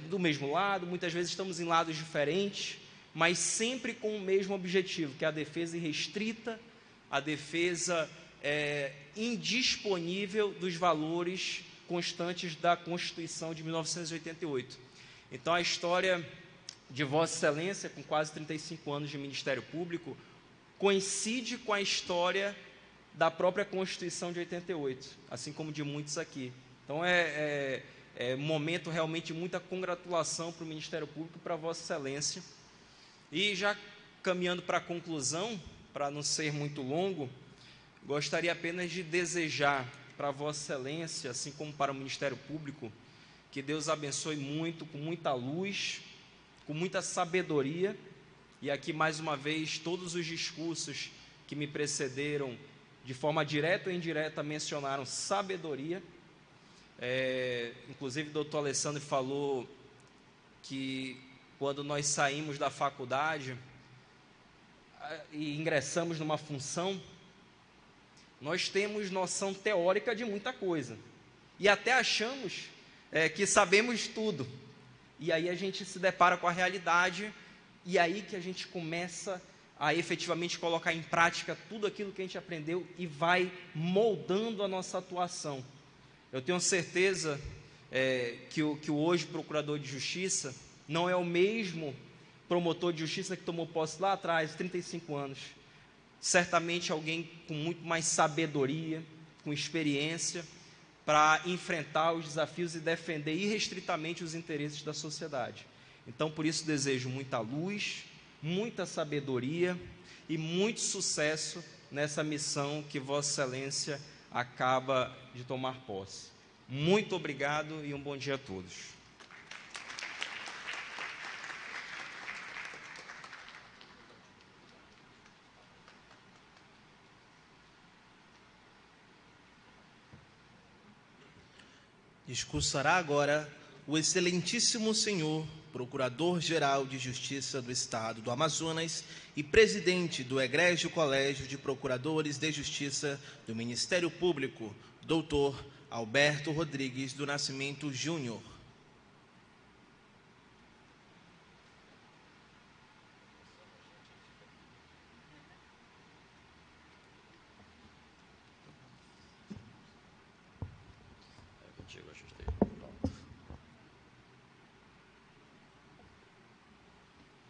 do mesmo lado, muitas vezes estamos em lados diferentes, mas sempre com o mesmo objetivo, que é a defesa irrestrita, a defesa indisponível dos valores constantes da Constituição de 1988. Então, a história de Vossa Excelência, com quase 35 anos de Ministério Público, coincide com a história da própria Constituição de 88, assim como de muitos aqui. Então, é um momento realmente de muita congratulação para o Ministério Público e para Vossa Excelência. E já caminhando para a conclusão, para não ser muito longo, gostaria apenas de desejar para Vossa Excelência, assim como para o Ministério Público, que Deus abençoe muito, com muita luz, com muita sabedoria. E aqui, mais uma vez, todos os discursos que me precederam, de forma direta ou indireta, mencionaram sabedoria. Inclusive, o doutor Alessandro falou que quando nós saímos da faculdade e ingressamos numa função, nós temos noção teórica de muita coisa. E até achamos que sabemos tudo. E aí a gente se depara com a realidade, e aí que a gente começa a efetivamente colocar em prática tudo aquilo que a gente aprendeu e vai moldando a nossa atuação. Eu tenho certeza que o hoje Procurador de Justiça não é o mesmo promotor de justiça que tomou posse lá atrás, 35 anos. Certamente alguém com muito mais sabedoria, com experiência, para enfrentar os desafios e defender irrestritamente os interesses da sociedade. Então, por isso, desejo muita luz, muita sabedoria e muito sucesso nessa missão que Vossa Excelência acaba de tomar posse. Muito obrigado e um bom dia a todos. Discursará agora o excelentíssimo senhor Procurador-Geral de Justiça do Estado do Amazonas e presidente do Egrégio Colégio de Procuradores de Justiça do Ministério Público, doutor Alberto Rodrigues do Nascimento Júnior.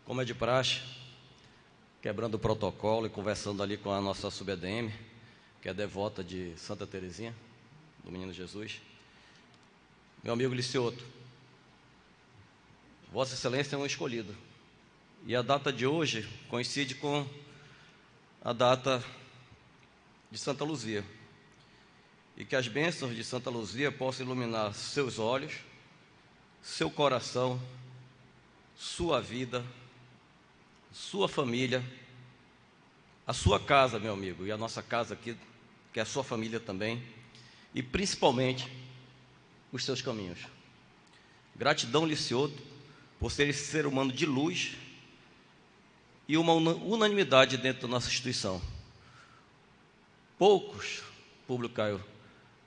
Como é de praxe, quebrando o protocolo e conversando ali com a nossa sub-EDM, que é devota de Santa Teresinha, do Menino Jesus, meu amigo Licioto, Vossa Excelência é um escolhido. E a data de hoje coincide com a data de Santa Luzia. E que as bênçãos de Santa Luzia possam iluminar seus olhos, seu coração, sua vida, sua família, a sua casa, meu amigo, e a nossa casa aqui, que é a sua família também, e principalmente os seus caminhos. Gratidão, Licioto, por ser esse ser humano de luz e uma unanimidade dentro da nossa instituição. Poucos, Público Caio,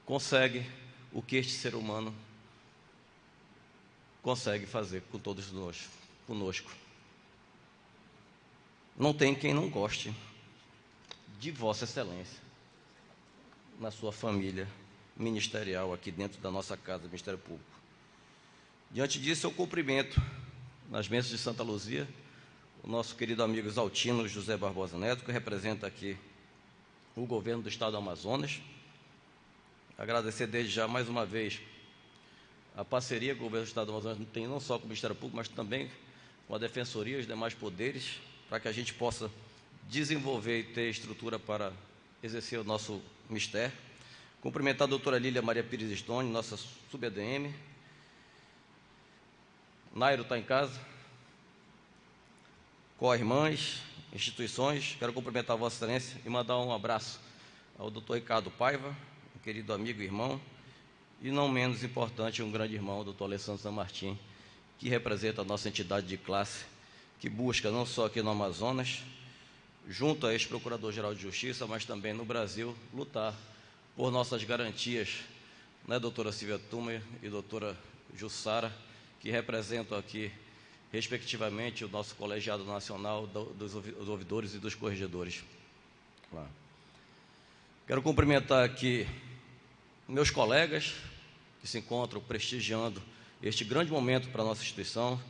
conseguem o que este ser humano consegue fazer com todos nós, conosco. Não tem quem não goste de Vossa Excelência na sua família ministerial aqui dentro da nossa casa do Ministério Público. Diante disso, eu cumprimento, nas bênçãos de Santa Luzia, o nosso querido amigo Exaltino José Barbosa Neto, que representa aqui o governo do Estado do Amazonas. Agradecer desde já mais uma vez a parceria que o governo do Estado do Amazonas tem não só com o Ministério Público, mas também com a Defensoria e os demais poderes, para que a gente possa desenvolver e ter estrutura para exercer o nosso mistério. Cumprimentar a doutora Lília Maria Pires Stone, nossa sub-ADM. Nairo está em casa. Co-irmãs, instituições. Quero cumprimentar a Vossa Excelência e mandar um abraço ao doutor Ricardo Paiva, um querido amigo e irmão, e não menos importante, um grande irmão, o doutor Alessandro San Martin, que representa a nossa entidade de classe, que busca não só aqui no Amazonas, junto a ex-procurador-geral de Justiça, mas também no Brasil, lutar por nossas garantias, né, doutora Silvia Tumer e doutora Jussara, que representam aqui, respectivamente, o nosso colegiado nacional dos ouvidores e dos corregedores. Quero cumprimentar aqui meus colegas que se encontram prestigiando este grande momento para a nossa instituição,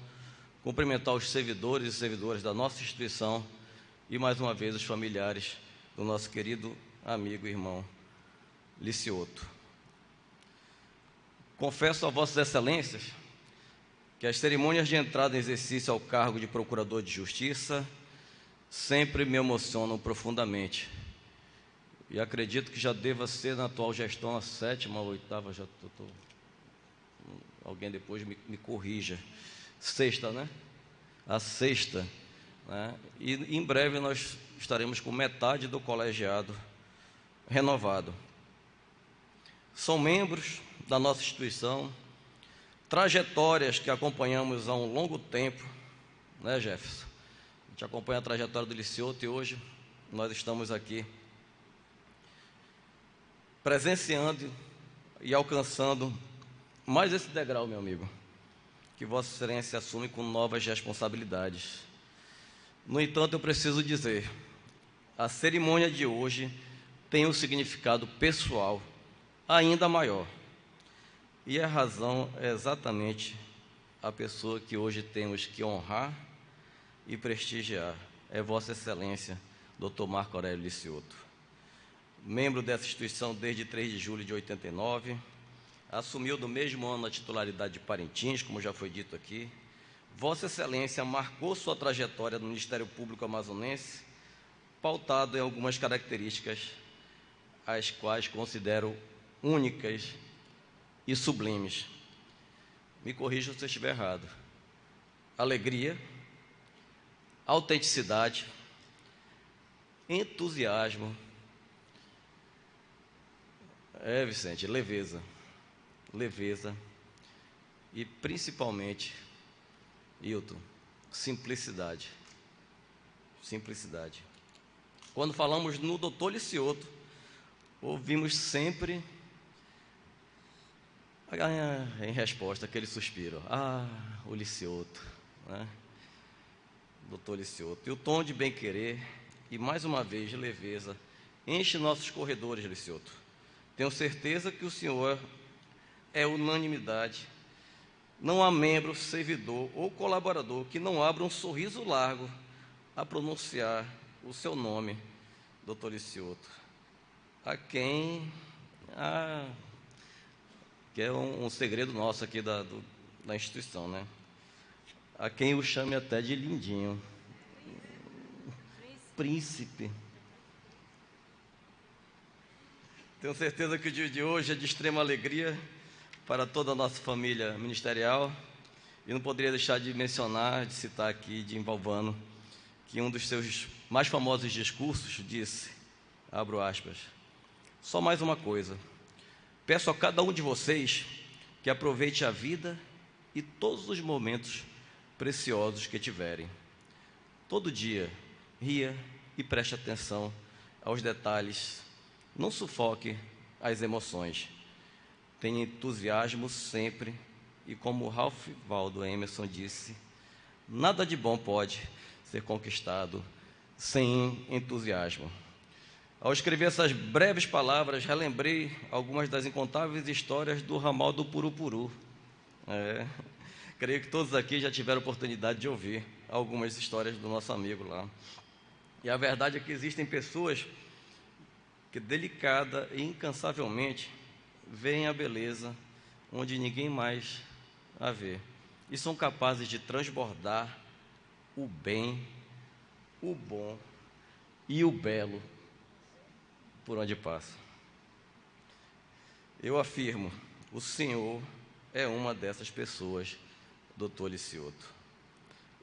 cumprimentar os servidores e servidoras da nossa instituição e, mais uma vez, os familiares do nosso querido amigo e irmão Licioto. Confesso a Vossas Excelências que as cerimônias de entrada em exercício ao cargo de Procurador de Justiça sempre me emocionam profundamente. E acredito que já deva ser na atual gestão a 7ª ou 8ª, já alguém depois me corrija. 6ª, né? A 6ª. Né? E em breve nós estaremos com metade do colegiado renovado. São membros da nossa instituição, trajetórias que acompanhamos há um longo tempo, né, Jefferson? A gente acompanha a trajetória do Licioto e hoje nós estamos aqui presenciando e alcançando mais esse degrau, meu amigo, que Vossa Excelência assume com novas responsabilidades. No entanto, eu preciso dizer, a cerimônia de hoje tem um significado pessoal ainda maior. E a razão é exatamente a pessoa que hoje temos que honrar e prestigiar. É Vossa Excelência, Dr. Marco Aurélio Licioto. Membro dessa instituição desde 3 de julho de 89, assumiu no mesmo ano a titularidade de Parintins, como já foi dito aqui. Vossa Excelência marcou sua trajetória no Ministério Público amazonense, pautado em algumas características, as quais considero únicas e sublimes. Me corrija se eu estiver errado. Alegria, autenticidade, entusiasmo, Vicente, leveza e principalmente, Hilton, simplicidade. Quando falamos no doutor Licioto, ouvimos sempre, em resposta, aquele suspiro, o Licioto, né? Doutor Licioto. E o tom de bem-querer e, mais uma vez, leveza, enche nossos corredores, Licioto. Tenho certeza que o senhor é unanimidade. Não há membro, servidor ou colaborador que não abra um sorriso largo a pronunciar o seu nome, doutor Licioto, a quem, que é um segredo nosso aqui da instituição, né? A quem o chame até de lindinho, príncipe. Tenho certeza que o dia de hoje é de extrema alegria para toda a nossa família ministerial, e não poderia deixar de mencionar, de citar aqui, de Valvano, que em um dos seus mais famosos discursos disse, abro aspas, só mais uma coisa, peço a cada um de vocês que aproveite a vida e todos os momentos preciosos que tiverem. Todo dia, ria e preste atenção aos detalhes, não sufoque as emoções. Tenha entusiasmo sempre e, como Ralph Waldo Emerson disse, nada de bom pode ser conquistado sem entusiasmo. Ao escrever essas breves palavras, relembrei algumas das incontáveis histórias do ramal do Purupuru. Creio que todos aqui já tiveram oportunidade de ouvir algumas histórias do nosso amigo lá. E a verdade é que existem pessoas que, delicada e incansavelmente, veem a beleza onde ninguém mais a vê, e são capazes de transbordar o bem, o bom e o belo por onde passam. Eu afirmo, o Senhor é uma dessas pessoas, doutor Licioto.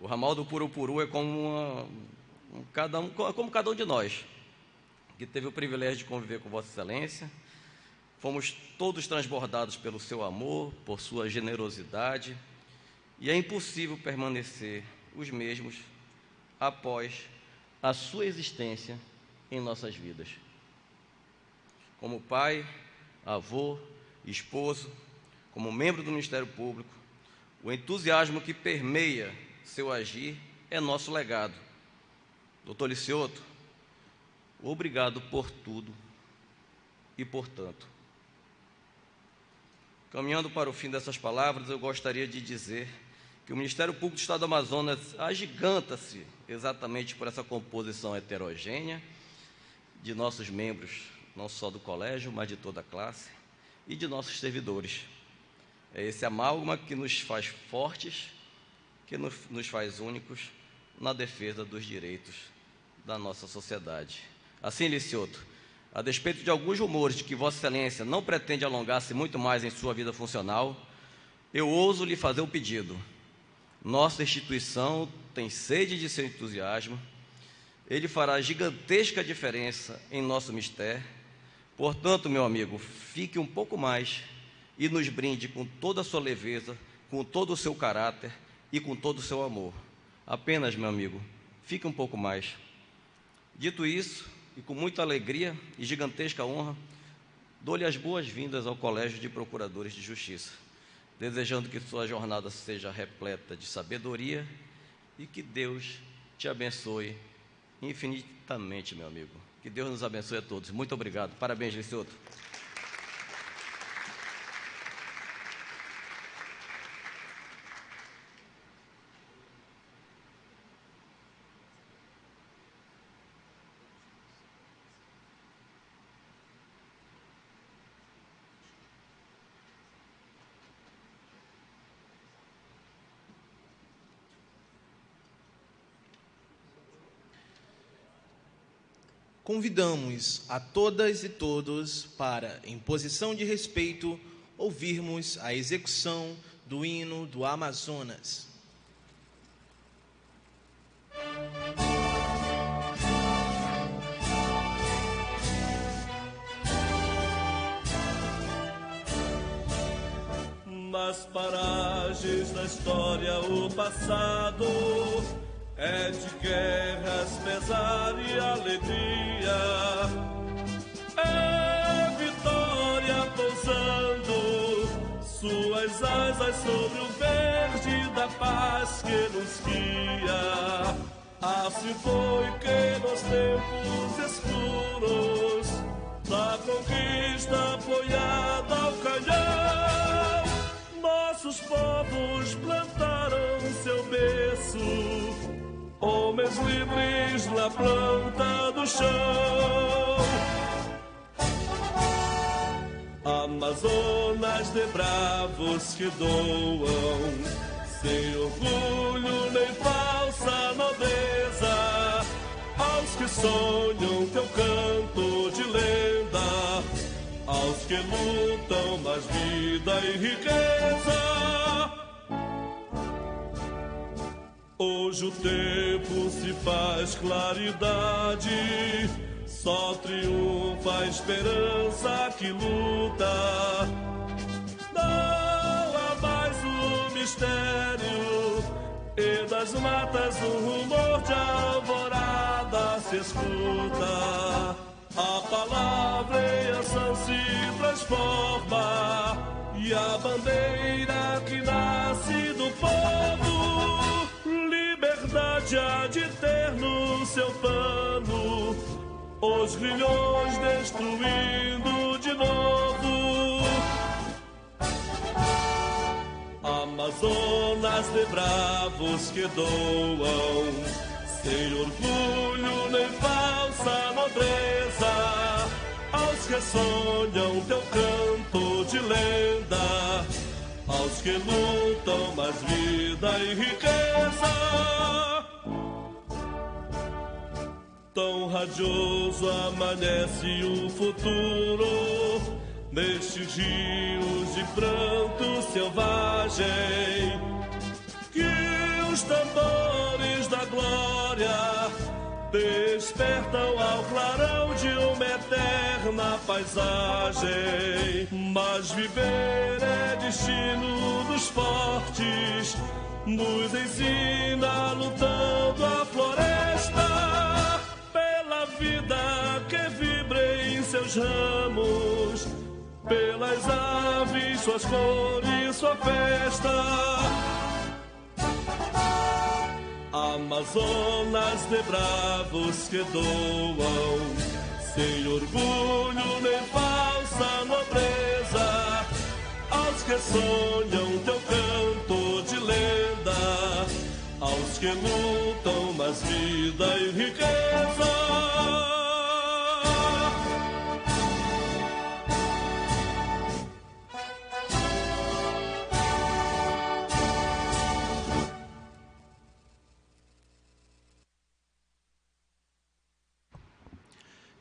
O ramal do Purupuru é como cada um de nós, que teve o privilégio de conviver com Vossa Excelência. Fomos todos transbordados pelo seu amor, por sua generosidade, e é impossível permanecer os mesmos após a sua existência em nossas vidas. Como pai, avô, esposo, como membro do Ministério Público, o entusiasmo que permeia seu agir é nosso legado. Doutor Licioto, obrigado por tudo e por tanto. Caminhando para o fim dessas palavras, eu gostaria de dizer que o Ministério Público do Estado do Amazonas agiganta-se exatamente por essa composição heterogênea de nossos membros, não só do colégio, mas de toda a classe, e de nossos servidores. É esse amálgama que nos faz fortes, que nos faz únicos na defesa dos direitos da nossa sociedade. Assim, Licioto, a despeito de alguns rumores de que Vossa Excelência não pretende alongar-se muito mais em sua vida funcional, eu ouso lhe fazer um pedido. Nossa instituição tem sede de seu entusiasmo, ele fará gigantesca diferença em nosso mistério. Portanto, meu amigo, fique um pouco mais e nos brinde com toda a sua leveza, com todo o seu caráter e com todo o seu amor. Apenas, meu amigo, fique um pouco mais. Dito isso, e com muita alegria e gigantesca honra, dou-lhe as boas-vindas ao Colégio de Procuradores de Justiça, desejando que sua jornada seja repleta de sabedoria e que Deus te abençoe infinitamente, meu amigo. Que Deus nos abençoe a todos. Muito obrigado. Parabéns, Licioto. Convidamos a todas e todos para, em posição de respeito, ouvirmos a execução do hino do Amazonas. Nas paragens da história o passado é de guerras, pesar e alegria. É vitória pousando suas asas sobre o verde da paz que nos guia. Assim foi que nos tempos escuros da conquista apoiada ao canhão, nossos povos plantaram seu berço, homens livres na planta do chão. Amazonas de bravos que doam, sem orgulho nem falsa nobreza, aos que sonham teu canto de lenda, aos que lutam mais vida e riqueza. Hoje o tempo se faz claridade, só triunfa a esperança que luta. Não há mais o mistério, e das matas o rumor de alvorada se escuta. A palavra em ação se transforma, e a bandeira que nasce do povo, liberdade há de ter no seu pano os grilhões destruindo de novo. Amazonas de bravos que doam, sem orgulho nem falsa nobreza, aos que sonham teu canto de lenda, que lutam mais vida e riqueza. Tão radioso amanhece o futuro, nestes rios de pranto selvagem, que os tambores da glória despertam ao clarão de uma eterna paisagem. Mas viver é destino dos fortes, nos ensina lutando a floresta, pela vida que vibra em seus ramos, pelas aves, suas cores, sua festa. Amazonas de bravos que doam, sem orgulho nem falsa nobreza, aos que sonham teu canto de lenda, aos que lutam mais vida e riqueza.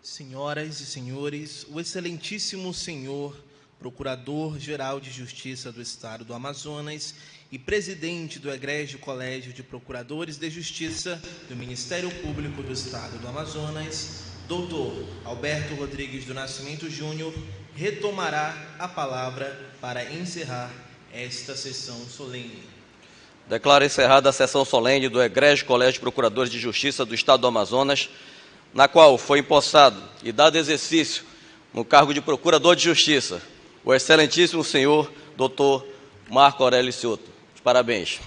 Senhoras e senhores, o excelentíssimo senhor Procurador-Geral de Justiça do Estado do Amazonas e presidente do Egrégio Colégio de Procuradores de Justiça do Ministério Público do Estado do Amazonas, doutor Alberto Rodrigues do Nascimento Júnior, retomará a palavra para encerrar esta sessão solene. Declaro encerrada a sessão solene do Egrégio Colégio de Procuradores de Justiça do Estado do Amazonas, na qual foi empossado e dado exercício no cargo de Procurador de Justiça o excelentíssimo senhor doutor Marco Aurélio Ciotto. Parabéns.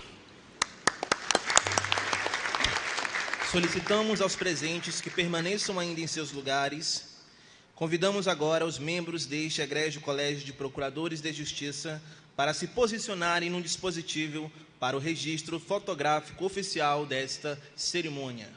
Solicitamos aos presentes que permaneçam ainda em seus lugares. Convidamos agora os membros deste Egrégio Colégio de Procuradores de Justiça para se posicionarem num dispositivo para o registro fotográfico oficial desta cerimônia.